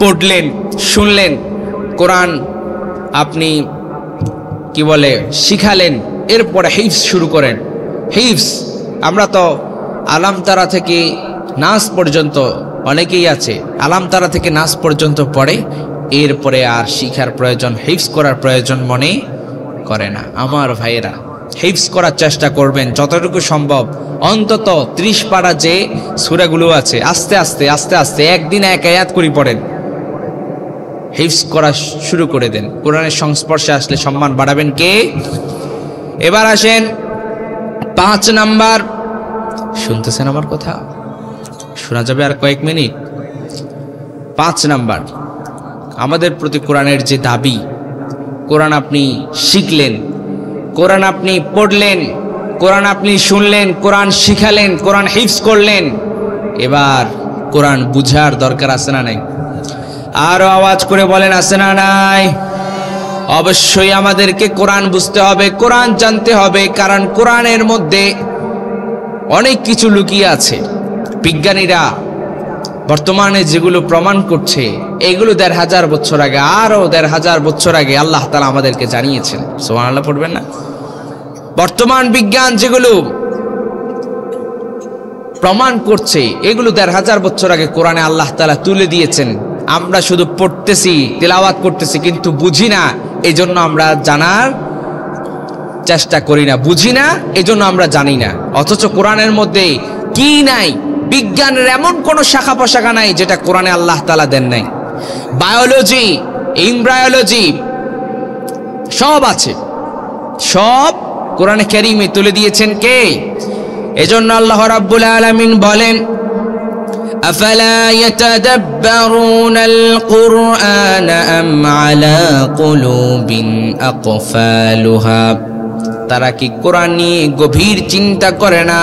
Speaker 1: পড়লেন, শুনলেন, কোরআন আপনি কি বলে শিখালেন, এরপরে হিফজ শুরু করেন। হিফজ, আমরা তো আলাম তারা থেকে নাস পর্যন্ত, অনেকেই আছে আলাম তারা থেকে নাস পর্যন্ত পড়ে, এরপরে আর শিখার প্রয়োজন, হিফজ করার প্রয়োজন মনে করে না। আমার ভাইয়েরা, হিফজ করার চেষ্টা করবেন যতটুকু সম্ভব। অন্তত 30 পারা যে সূরাগুলো আছে আস্তে আস্তে আস্তে আস্তে একদিন এক আয়াত করে পড়েন, হিফজ করা শুরু করে দেন। কোরআনের সংস্পর্শে আসলে সম্মান বাড়াবেন কে? এবার আসেন 5 নাম্বার। শুনতেছেন আমার কথা? শোনা যাবে আর কয়েক মিনিট। 5 নাম্বার আমাদের প্রতি কোরআনের যে দাবি, কোরআন আপনি শিখলেন, কোরআন আপনি পড়লেন, কোরআন আপনি শুনলেন, কোরআন শিখালেন, কোরআন হিফজ করলেন। এবার কোরআন বুঝার দরকার আছে না নাই? আরো আওয়াজ করে বলেন, আছে না নাই? অবশ্যই আমাদেরকে কোরআন বুঝতে হবে, কোরআন জানতে হবে, কারণ কোরআনের মধ্যে অনেক কিছু লুকিয়ে আছে। বিজ্ঞানীরা বর্তমানে যেগুলো প্রমাণ করছে এগুলো ১৫০০ বছর আগে, আরো ১৫০০ বছর আগে আল্লাহ তাআলা আমাদেরকে জানিয়েছেন। সুবহানাল্লাহ পড়বেন না? বর্তমান বিজ্ঞান যেগুলো প্রমাণ করছে এগুলো ১৫০০ বছর আগে কোরআনে আল্লাহ তাআলা তুলে দিয়েছেন। আমরা শুধু পড়তেছি, তেলাওয়াত করতেছি, কিন্তু বুঝি না, এজন্য আমরা জানার চেষ্টা করি না, বুঝি না, এজন্য আমরা জানি না। অথচ কোরআনের মধ্যে কি নাই? বিজ্ঞানের এমন কোন শাখা প্রশাখা নাই যেটা কোরআনে আল্লাহ তাআলা দেন নাই। বায়োলজি, এমব্রায়োলজি সব আছে, সব কোরআনে কারীমে তুলে দিয়েছেন কে? এজন্য আল্লাহ রাব্বুল আলামিন বলেন, আফালা ইয়াতাদাব্বারুনাল কুরআন আম আলা কুলুবিন আকফালুহা, তারা কি কোরআন নিয়ে গভীর চিন্তা করে না,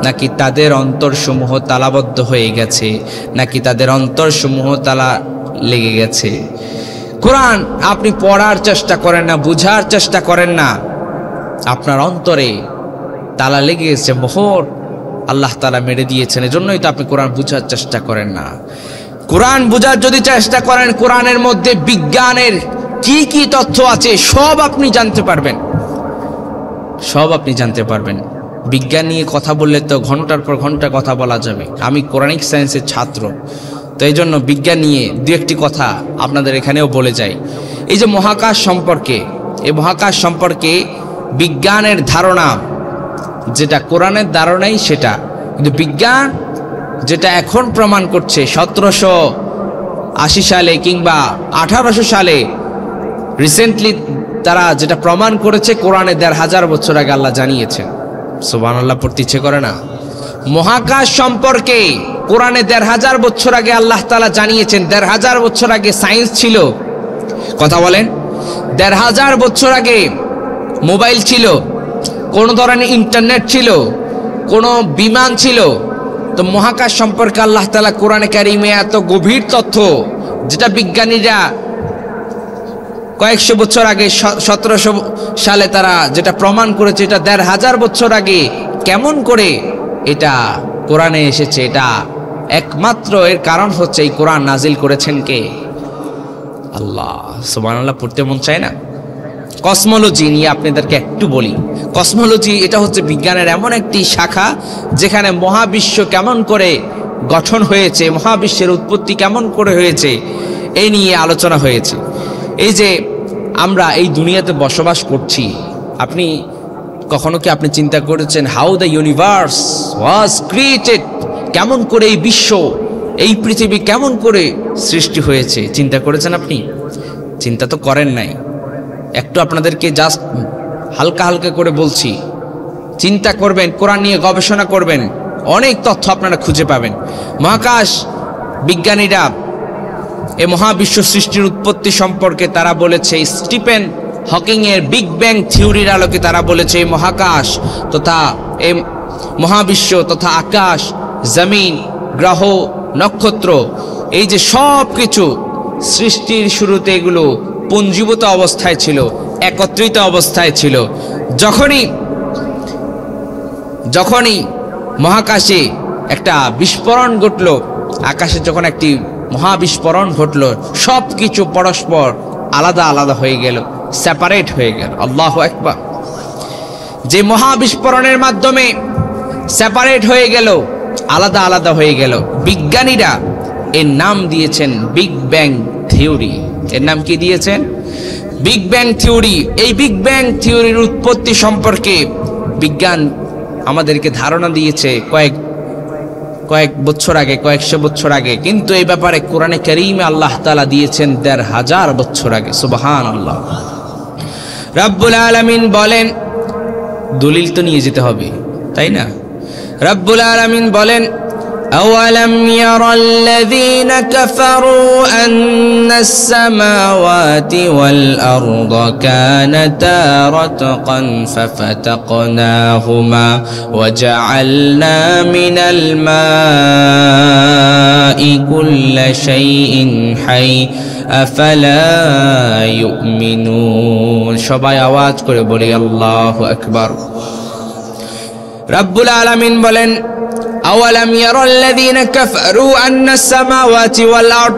Speaker 1: নাকি তাদের অন্তরসমূহ তালাবদ্ধ হয়ে গেছে, নাকি তাদের অন্তরসমূহ তালা লেগে গেছে? কোরআন আপনি পড়ার চেষ্টা করেন না, বুঝার চেষ্টা করেন না, আপনার অন্তরে তালা লেগে গেছে, মোহর আল্লাহ তাআলা মেরে দিয়েছেন। এজন্যই তো আপনি কোরআন বুঝার চেষ্টা করেন না। কোরআন বুঝার যদি চেষ্টা করেন, কোরআনের মধ্যে বিজ্ঞানের কি কি তথ্য আছে সব আপনি জানতে পারবেন, সব আপনি জানতে পারবেন। বিজ্ঞান নিয়ে কথা বললে তো ঘন্টার পর ঘন্টা কথা বলা যাবে। আমি কোরআনিক সায়েন্সের ছাত্র, তো এই জন্য বিজ্ঞান নিয়ে দু একটি কথা আপনাদের এখানেও বলে যাই। এই যে মহাকাশ সম্পর্কে, এই মহাকাশ সম্পর্কে বিজ্ঞানের ধারণা যেটা কোরআনের ধারণাই সেটা, কিন্তু বিজ্ঞান যেটা এখন প্রমাণ করছে ১৭৮০ সালে কিংবা ১৮০০ সালে রিসেন্টলি তারা যেটা প্রমাণ করেছে, কোরআনে ১৫০০ বছর আগে আল্লাহ জানিয়েছেন। সুবহানাল্লাহ পড়তে ইচ্ছে করে না? মহাকাশ সম্পর্কে কোরআনে ১৫০০ বছর আগে আল্লাহ তাআলা জানিয়েছেন। ১৫০০ বছর আগে সায়েন্স ছিল, কথা বলেন? ১৫০০ বছর আগে মোবাইল ছিল, কোন ধরনের ইন্টারনেট ছিল, কোন বিমান ছিল? তো মহাকাশ সম্পর্কে আল্লাহ তাআলা কোরআনে কারীমে এত গভীর তথ্য, যেটা বিজ্ঞানীরা কয়েকশো বছর আগে ১৭০০ সালে তারা যেটা প্রমাণ করেছে, এটা ১৫০০ বছর আগে কেমন করে এটা কোরআনে এসেছে? এটা একমাত্র এর কারণ হচ্ছে এই কোরআন নাজিল করেছেন কে? আল্লাহ। সুবহানাল্লাহ পড়তে মন চায় না? কসমোলজি নিয়ে আপনাদেরকে একটু বলি। কসমোলজি এটা হচ্ছে বিজ্ঞানের এমন একটি শাখা যেখানে মহাবিশ্ব কেমন করে গঠন হয়েছে, মহাবিশ্বের উৎপত্তি কেমন করে হয়েছে, এই নিয়ে আলোচনা হয়েছে। এই যে আমরা এই দুনিয়াতে বসবাস করছি, আপনি কখনো কি আপনি চিন্তা করেছেন how the universe was created? কেমন করে এই বিশ্ব, এই পৃথিবী কেমন করে সৃষ্টি হয়েছে? চিন্তা করেছেন আপনি? চিন্তা তো করেন নাই। একটু আপনাদেরকে জাস্ট হালকা হালকা করে বলছি, চিন্তা করবেন, কোরআন নিয়ে গবেষণা করবেন, অনেক তথ্য আপনারা খুঁজে পাবেন। মহাকাশ বিজ্ঞানীরা এই মহাবিশ্ব সৃষ্টির উৎপত্তি সম্পর্কে তারা বলেছে, স্টিফেন হকিং এর বিগ ব্যাং থিওরির আলোকে তারা বলেছে এই মহাকাশ তথা এই মহাবিশ্ব তথা আকাশ, জমিন, গ্রহ, নক্ষত্র, এই যে সব কিছু সৃষ্টির শুরুতে এগুলো পুঞ্জীভূত অবস্থায় ছিল, একত্রিত অবস্থায় ছিল। যখনই মহাকাশে একটা বিস্ফোরণ ঘটল, আকাশে যখন একটি মহাবিস্ফোরণ ঘটল, সব কিছু পরস্পর আলাদা আলাদা হয়ে গেল, সেপারেট হয়ে গেল। আল্লাহু আকবার। যে মহাবিস্ফোরণের মাধ্যমে সেপারেট হয়ে গেল, আলাদা আলাদা হয়ে গেল, বিজ্ঞানীরা এর নাম দিয়েছেন বিগ ব্যাং থিওরি। এর নাম কি দিয়েছেন? Big bang theory. এই বিগ ব্যাং থিওরির উৎপত্তি সম্পর্কে বিজ্ঞান আমাদেরকে ধারণা দিয়েছে কয়েক বছর আগে, কয়েকশো বছর আগে, কিন্তু এই ব্যাপারে কোরআনে কারীমে আল্লাহ তাআলা দিয়েছেন ১৫০০ বছর আগে। সুবহানাল্লাহ। রব্বুল আলামিন বলেন, দলিল তো নিয়ে যেতে হবে, তাই না? রব্বুল আলামিন বলেন, أولم يرى الذين كفروا أن السماوات والأرض كانتا رتقا ففتقناهما وجعلنا من الماء كل شيء حي أفلا يؤمنون সবাই আওয়াজ করে বলি আল্লাহু আকবার। রব্বুল আলামিন বলেন আওয়ালাম ইয়ারাল্লাযীনা কাফারু আন্নাস সামাওয়াতি ওয়াল আরদ,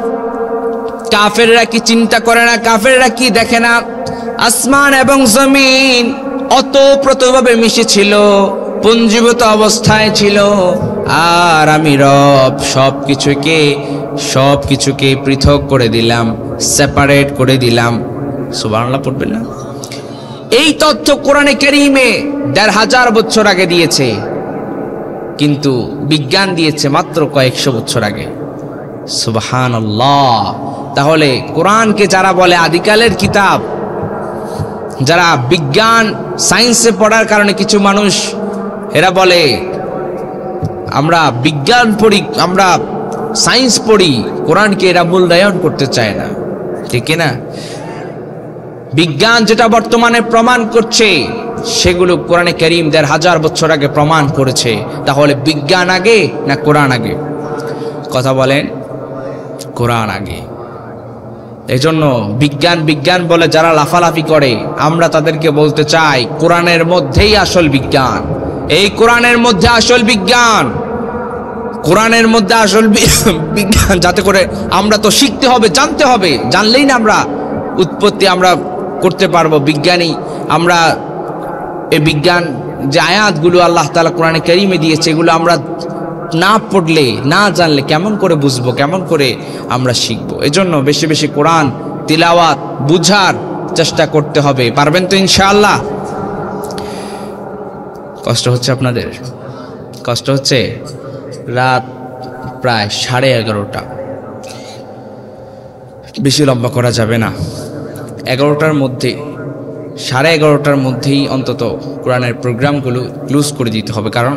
Speaker 1: কাফেররা কি চিন্তা করে না, কাফেররা কি দেখে না আসমান এবং জমিন অতপ্রতভাবে মিশে ছিল, পুঞ্জীভূত অবস্থায় ছিল, আর আমি রব সবকিছুকে পৃথক করে দিলাম, সেপারেট করে দিলাম। সুবহানাল্লাহ পড়বেন না? এই তথ্য কোরআনে কারীমে ১৫০০ বছর আগে দিয়েছে, কিন্তু বিজ্ঞান দিয়েছে মাত্র কয়েকশো বছর আগে। সুবহানাল্লাহ। তাহলে কোরআনকে যারা বলে আদিকালের কিতাব, যারা বিজ্ঞান সায়েন্সে পড়ার কারণে কিছু মানুষ এরা বলে আমরা বিজ্ঞান পড়ি, আমরা সায়েন্স পড়ি, কোরআনকে এরা মূল্যায়ন করতে চায় না, ঠিক না? বিজ্ঞান যেটা বর্তমানে প্রমাণ করছে সেগুলো কোরআনে কারীম ১৫০০ বছর আগে প্রমাণ করেছে। তাহলে বিজ্ঞান আগে না কোরআন আগে? কথা বলেন, কোরআন আগে। এই জন্য বিজ্ঞান বলে যারা লাফালাফি করে, আমরা তাদেরকে বলতে চাই কোরআনের মধ্যেই আসল বিজ্ঞান। এই কোরআনের মধ্যে আসল বিজ্ঞান, কোরআনের মধ্যে আসল বিজ্ঞান, যাতে করে আমরা তো শিখতে হবে, জানতে হবে, জানলেই না আমরা উৎপত্তি আমরা করতে পারবো, বিজ্ঞানী আমরা। এই বিজ্ঞান যে আয়াতগুলো আল্লাহ তাআলা কোরআনে কারীমে দিয়েছে, এগুলো আমরা না পড়লে, না জানলে কেমন করে বুঝবো, কেমন করে আমরা শিখবো? এজন্য বেশি বেশি কোরআন তিলাওয়াত বুঝার চেষ্টা করতে হবে। পারবেন তো ইনশাআল্লাহ? কষ্ট হচ্ছে আপনাদের? কষ্ট হচ্ছে? রাত প্রায় 11:30, বেশি লম্বা করা যাবে না। 11টার মধ্যে, 11:30টার মধ্যেই অন্তত কোরআনের প্রোগ্রামগুলো ক্লোজ করে দিতে হবে, কারণ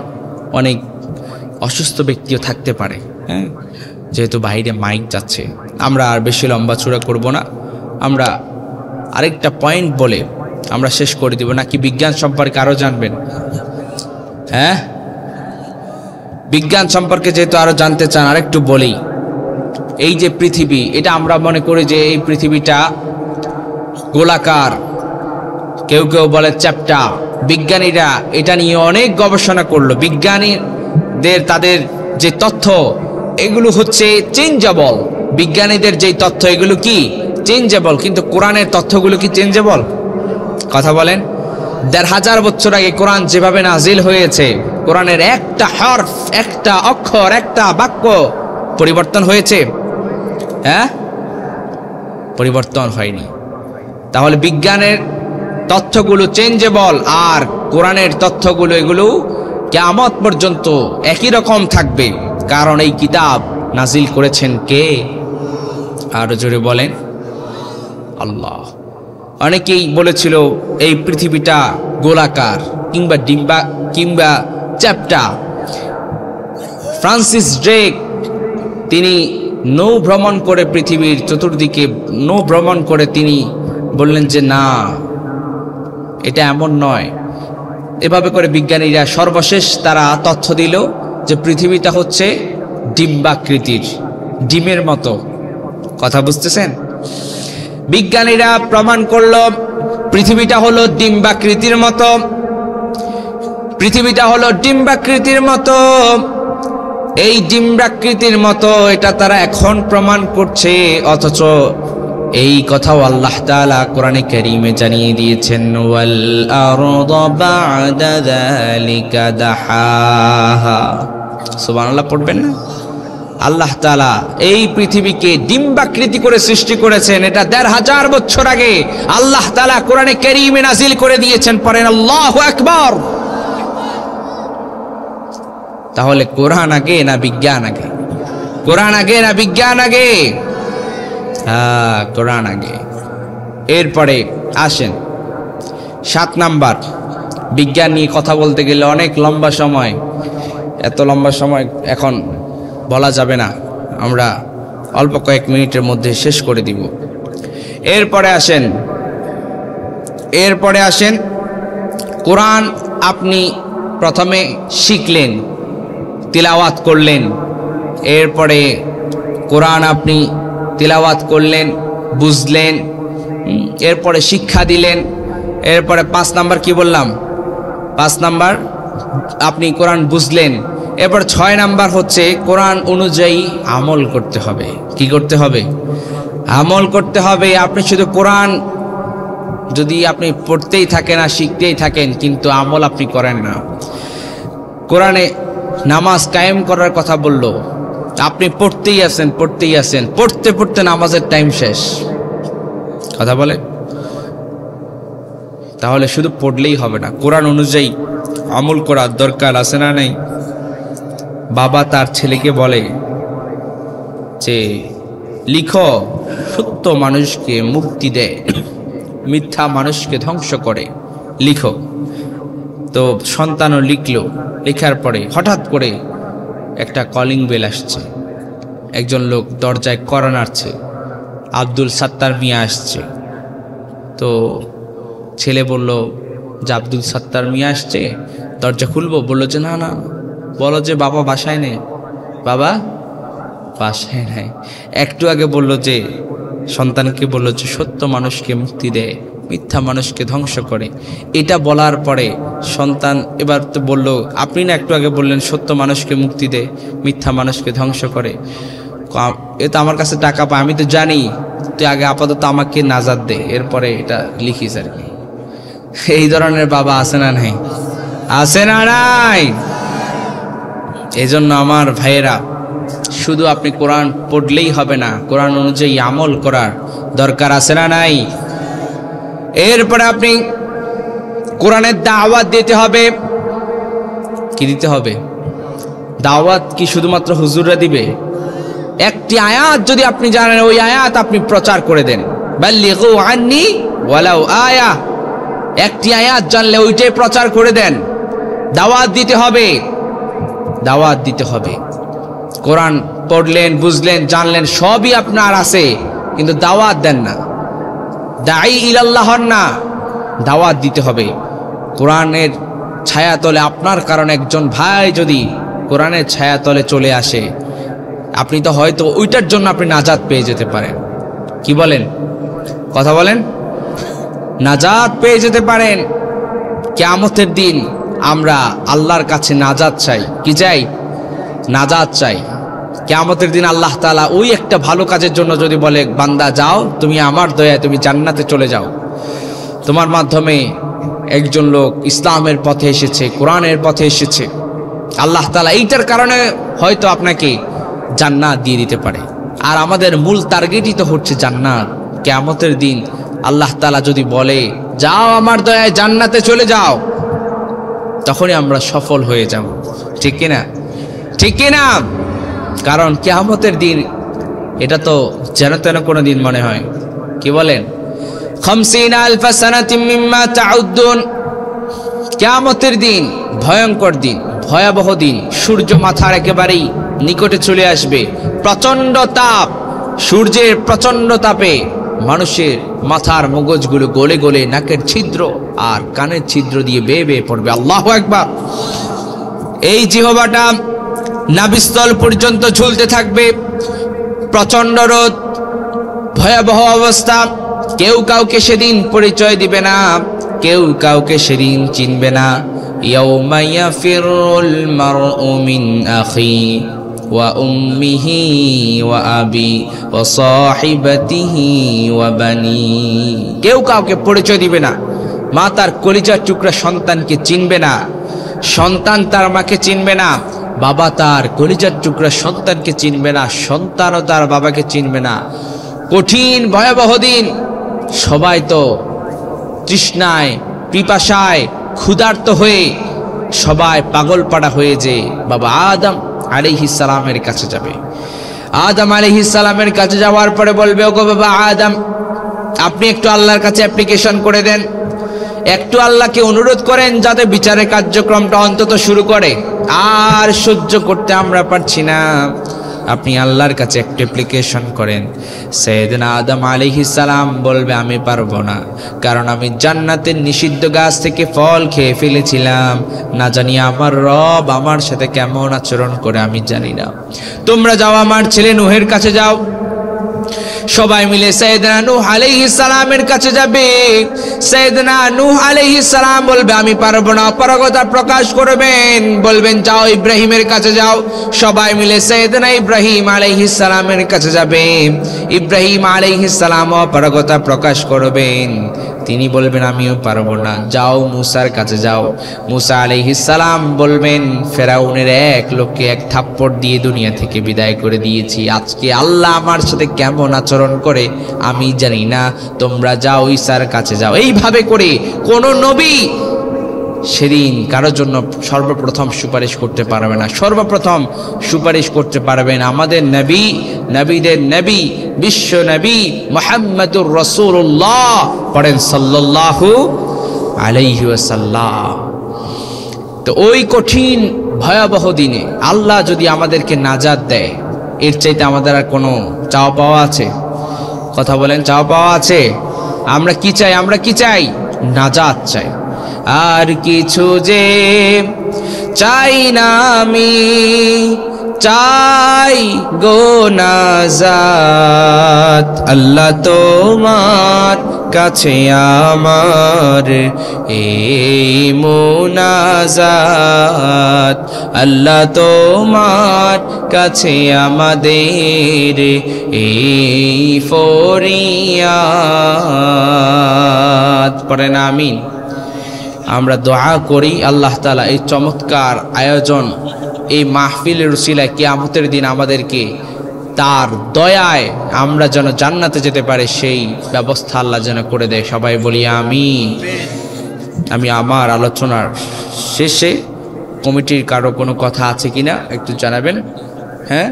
Speaker 1: অনেক অসুস্থ ব্যক্তিও থাকতে পারে, হ্যাঁ, যেহেতু বাইরে মাইক যাচ্ছে। আমরা আর বেশি লম্বা চূড়া করব না, আমরা আরেকটা পয়েন্ট বলে আমরা শেষ করে দিব। নাকি বিজ্ঞান সম্পর্কে আরও জানবেন? হ্যাঁ, বিজ্ঞান সম্পর্কে যেহেতু আরও জানতে চান, আরেকটু বলি। এই যে পৃথিবী, এটা আমরা মনে করি যে এই পৃথিবীটা গোলাকার, কেউ কেউ বলে চ্যাপ্টা। বিজ্ঞানীরা এটা নিয়ে অনেক গবেষণা করলো। বিজ্ঞানীদের তাদের যে তথ্য, এগুলো হচ্ছে চেঞ্জেবল। বিজ্ঞানীদের যেই তথ্য, এগুলো কি চেঞ্জেবল, কিন্তু কোরআনের তথ্যগুলো কি চেঞ্জেবল? কথা বলেন। ১৫০০ বছর আগে কোরআন যেভাবে নাজিল হয়েছে, কোরআনের একটা হরফ, একটা অক্ষর, একটা বাক্য পরিবর্তন হয়েছে? হ্যাঁ, পরিবর্তন হয়নি। তাহলে বিজ্ঞানের তথ্যগুলো চেঞ্জেবল, আর কোরআনের তথ্যগুলো এগুলো কিয়ামত পর্যন্ত একই রকম থাকবে, কারণ এই কিতাব নাজিল করেছেন কে? আরো জোরে বলেন, আল্লাহ। অনেকেই বলেছিল এই পৃথিবীটা গোলাকার কিংবা ডিম্বা কিংবা চ্যাপ্টা। ফ্রান্সিস ড্রেক তিনি নৌ ভ্রমণ করে পৃথিবীর চতুর্দিকে নৌ ভ্রমণ করে তিনি বললেন যে না, এটা এমন নয়। এভাবে করে বিজ্ঞানীরা সর্বশেষ তারা তথ্য দিল যে পৃথিবীটা হচ্ছে ডিম্বাকৃতির, ডিমের মতো। কথা বুঝতেছেন? বিজ্ঞানীরা প্রমাণ করলো পৃথিবীটা হলো ডিম্বাকৃতির মতো, পৃথিবীটা হলো ডিম্বাকৃতির মতো। এই ডিম্বাকৃতির মতো এটা তারা এখন প্রমাণ করছে, অথচ এই কথাও আল্লাহ তাআলা কোরআনে কারীমে জানিয়ে দিয়েছেন, ওয়াল আরদা বা'দা যালিকা দাহাহা। সুবহানাল্লাহ পড়বেন না? আল্লাহ তাআলা এই পৃথিবীকে ডিম্বাকৃতি করে সৃষ্টি করেছেন। এটা ১৫০০ বছর আগে আল্লাহ তাআলা কোরআনে কারীমে নাজিল করে দিয়েছেন। পড়েন আল্লাহু আকবার। তাহলে কোরআন আগে না বিজ্ঞান আগে? কোরআন আগে না বিজ্ঞান আগে? হ্যাঁ, কোরআন আগে। এরপরে আসেন ৭ নাম্বার। বিজ্ঞান নিয়ে কথা বলতে গেলে অনেক লম্বা সময়, এত লম্বা সময় এখন বলা যাবে না, আমরা অল্প কয়েক মিনিটের মধ্যে শেষ করে দিব। এরপরে আসেন কোরআন আপনি প্রথমে শিখলেন, তিলাওয়াত করলেন, এরপরে কোরআন আপনি তিলাওয়াত করলেন, বুঝলেন, এরপরে শিক্ষা দিলেন, এরপরে 5 নাম্বার কি বললাম, 5 নাম্বার আপনি কোরআন বুঝলেন। এরপর 6 নাম্বার হচ্ছে কোরআন অনুযায়ী আমল করতে হবে। কি করতে হবে? আমল করতে হবে। আপনি শুধু কোরআন যদি আপনি পড়তেই থাকেন আর শিখতেই থাকেন কিন্তু আমল আপনি করেন না। কোরআনে নামাজ কায়েম করার কথা বলল, আপনি পড়তেই আছেন, পড়তে পড়তে নামাজের টাইম শেষ। কথা বলে, তাহলে শুধু পড়লেই হবে না, কোরআন অনুযায়ী আমল করার দরকার আছে না নেই? বাবা তার ছেলেকে বলে যে লিখো, সত্য মানুষকে মুক্তি দেয়, মিথ্যা মানুষকে ধ্বংস করে, লিখো। তো সন্তানও লিখল। লেখার পরে হঠাৎ করে একটা কলিং বেল আসছে, একজন লোক দরজায় কড়া নাড়ছে, আব্দুল সাত্তার মিয়া আসছে। তো ছেলে বলল যে আব্দুল সাত্তার মিয়া আসছে, দরজা খুলবো? বললো যে না, বলো যে বাবা বাসায় নেই, বাবা বাসায় নেই। একটু আগে বললো যে সন্তানকে বললো যে সত্য মানুষকে মুক্তি দেয়, মিথ্যা মানুষকে ধ্বংস করে। এটা বলার পরে সন্তান এবার তো বলল, আপনি না একটু আগে বললেন সত্য মানুষকে মুক্তি দেয়, মিথ্যা মানুষকে ধ্বংস করে। এ তো আমার কাছে টাকা পায়, আমি তো জানি, তুই আগে আপাতত আমাকে নাজাত দে, এরপরে এটা লিখিস আর কি। এই ধরনের বাবা আছে না নাই? আছে না নাই? এই জন্য আমার ভাইয়েরা, শুধু আপনি কোরআন পড়লেই হবে না, কোরআন অনুযায়ী আমল করার দরকার আছে না নাই? এরপরে আপনি কোরআনের দাওয়াত দিতে হবে। কি দিতে হবে? দাওয়াত কি শুধুমাত্র হুজুররা দিবে? একটি আয়াত যদি আপনি জানেন, ওই আয়াত আপনি প্রচার করে দেন। বাল্লিগু আন্নি ওয়ালাউ আয়া, একটি আয়াত জানলে ওইটাই প্রচার করে দেন। দাওয়াত দিতে হবে, দাওয়াত দিতে হবে। কোরআন পড়লেন, বুঝলেন, জানলেন, সবই আপনার আছে, কিন্তু দাওয়াত দেন না, দাঈ ইলাল্লাহ হন না। দাওয়াত দিতে হবে। কোরআনের ছায়াতলে আপনার কারণে একজন ভাই যদি কোরআনের ছায়াতলে চলে আসে, আপনি তো হয়তো ওইটার জন্য আপনি নাজাত পেয়ে যেতে পারেন। কি বলেন? কথা বলেন। নাজাত পেয়ে যেতে পারেন। কিয়ামতের দিন আমরা আল্লাহর কাছে নাজাত চাই। কি চাই? নাজাত চাই। কিয়ামতের দিন আল্লাহ তাআলা ওই একটা ভালো কাজের জন্য যদি বলে, বান্দা যাও, তুমি আমার দয়ায় তুমি জান্নাতে চলে যাও, তোমার মাধ্যমে একজন লোক ইসলামের পথে এসেছে, কোরআনের পথে এসেছে, আল্লাহ তাআলা এইটার কারণে হয়তো আপনাকে জান্নাত দিয়ে দিতে পারে। আর আমাদের মূল টার্গেটই তো হচ্ছে জান্নাত। কিয়ামতের দিন আল্লাহ তাআলা যদি বলে, যাও আমার দয়ায় জান্নাতে চলে যাও, তখনই আমরা সফল হয়ে যাব। ঠিক কিনা? ঠিক কিনা? কারণ কিয়ামতের দিন এটা তো যেন তেন কোনো দিন মনে হয়। কি বলেন? 50,000 সানাতিন মিম্মা তাউদ্দুন। কিয়ামতের দিন ভয়ঙ্কর দিন, ভয়াবহ দিন। সূর্য মাথার একেবারেই নিকটে চলে আসবে, প্রচন্ড তাপ, সূর্যের প্রচন্ড তাপে মানুষের মাথার মগজগুলো গলে গলে নাকের ছিদ্র আর কানের ছিদ্র দিয়ে বেয়ে বেয়ে পড়বে। আল্লাহু আকবার। এই জিহ্বাটা নাভিস্থল পর্যন্ত ঝুলতে থাকবে। প্রচন্ড রোদ, ভয়াবহ অবস্থা। কেউ কাউকে সেদিন পরিচয় দিবে না, কেউ কাউকে সেদিন চিনবে না। ইয়াউমা ইয়াফিরুল মারউ মিন আখি ওয়া উম্মিহি ওয়া আবি ওয়া সাহিবাতিহি ওয়া বানি। কেউ কাউকে পরিচয় দিবে না। মা তার কলিজার টুকরা সন্তানকে চিনবে না, সন্তান তার মাকে চিনবে না, বাবা তার কলিজার টুকরা সন্তানকে চিনবে না, সন্তানও তার বাবাকে চিনবে না। কঠিন ভয়াবহ দিন। সবাই তো তৃষ্ণায়, পিপাসায়, ক্ষুধার্ত হয়ে সবাই পাগলপাড়া হয়ে যে বাবা আদম আলাইহিস সালামের কাছে যাবে। আদম আলাইহিস সালামের কাছে যাওয়ার পরে বলবে, ওগো বাবা আদম, আপনি একটু আল্লাহর কাছে অ্যাপ্লিকেশন করে দেন, একটু আল্লাহকে অনুরোধ করেন যাতে বিচারের কার্যক্রমটা অন্তত শুরু করে। আর সহ্য করতে আমরা পারছি না। আপনি আল্লাহর কাছে একটা অ্যাপ্লিকেশন করেন। সাইয়েদনা আদম আলাইহিস সালাম বলবে আমি পারবো না, কারণ আমি জান্নাতের নিষিদ্ধ গাছ থেকে ফল খেয়ে ফেলেছিলাম, না জানি আমার রব আমার সাথে কেমন আচরণ করে আমি জানি না। তোমরা যাও আমার ছেলে নূহের কাছে যাও। সবাই মিলে সাইয়েদনা নূহ আলাইহিস সালামের কাছে যাবে। সাইয়েদনা নূহ আলাইহিস সালাম বলবে আমি পারবো না, অপারগতা প্রকাশ করবেন, বলবেন যাও ইব্রাহিমের কাছে যাও। সবাই মিলে সাইয়েদনা ইব্রাহিম আলাইহিস সালামের কাছে যাবে। ইব্রাহিম আলাইহিস সালাম অপারগতা প্রকাশ করবেন, তিনি বলবেন আমিও পারবো না। যাও মুসার কাছে যাও। মুসা আলাইহিস সালাম বলবেন ফেরাউনের এক লোককে এক থাপ্পড় দিয়ে দুনিয়া থেকে বিদায় করে দিয়েছি, আজকে আল্লাহ আমার সাথে কেমন আচরণ করে আমি জানি না, তোমরা যাও ঈসার কাছে যাও। এইভাবে করে কোন নবী সেদিন কারোর জন্য সর্বপ্রথম সুপারিশ করতে পারবে না। সর্বপ্রথম সুপারিশ করতে পারবেন আমাদের নবী, নবীদের নবী, বিশ্ব নবী মুহাম্মদুর রাসূলুল্লাহ। পড়েন সাল্লাল্লাহু আলাইহি ওয়াসাল্লাম। তো ওই কঠিন ভয়াবহ দিনে আল্লাহ যদি আমাদেরকে নাজাত দেয়, এর চাইতে আমাদের আর কোনো চাওয়া পাওয়া আছে? কথা বলেন, চাওয়া পাওয়া আছে? আমরা কি চাই? আমরা কি চাই? নাজাত চাই। আর কিছু যে চাই না আমি, চাই গো নাজাত। আল্লাহ তোমার কাছে আমার এই মুনাজাত, আল্লাহ তোমার কাছে আমাদের এই ফরিয়াদ। পড়েন আমিন। আমরা দোয়া করি আল্লাহ তাআলা এই চমৎকার আয়োজন, এই মাহফিলের উসিলায় কিয়ামতের দিন আমাদেরকে তার দয়ায় আমরা যেন জান্নাতে যেতে পারে সেই ব্যবস্থা আল্লাহ যেন করে দেয়। সবাই বলি আমিন। আমি আমার আলোচনার শেষে কমিটির কারো কোনো কথা আছে কিনা একটু জানাবেন। হ্যাঁ,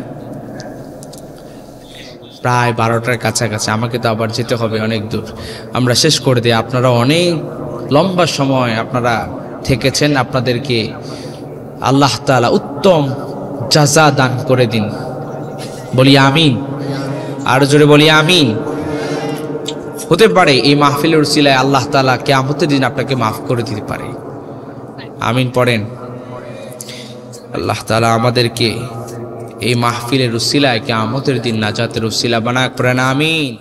Speaker 1: প্রায় 12টার কাছাকাছি, আমাকে তো আবার যেতে হবে অনেক দূর। আমরা শেষ করে দিই। আপনারা অনেক লম্বা সময় আপনারা থেকেছেন, আপনাদেরকে আল্লাহ তাআলা উত্তম জাযা দান করে দিন। বলি আমিন। আরো জোরে বলি আমিন। হতে পারে এই মাহফিলের উসিলায় আল্লাহ তাআলা কিয়ামতের দিন আপনাকে মাফ করে দিতে পারে। আমিন পড়েন। আল্লাহ তাআলা আমাদেরকে এই মাহফিলের উসিলায় কিয়ামতের দিন নাজাতের উসিলা বানাক। পড়েন আমিন।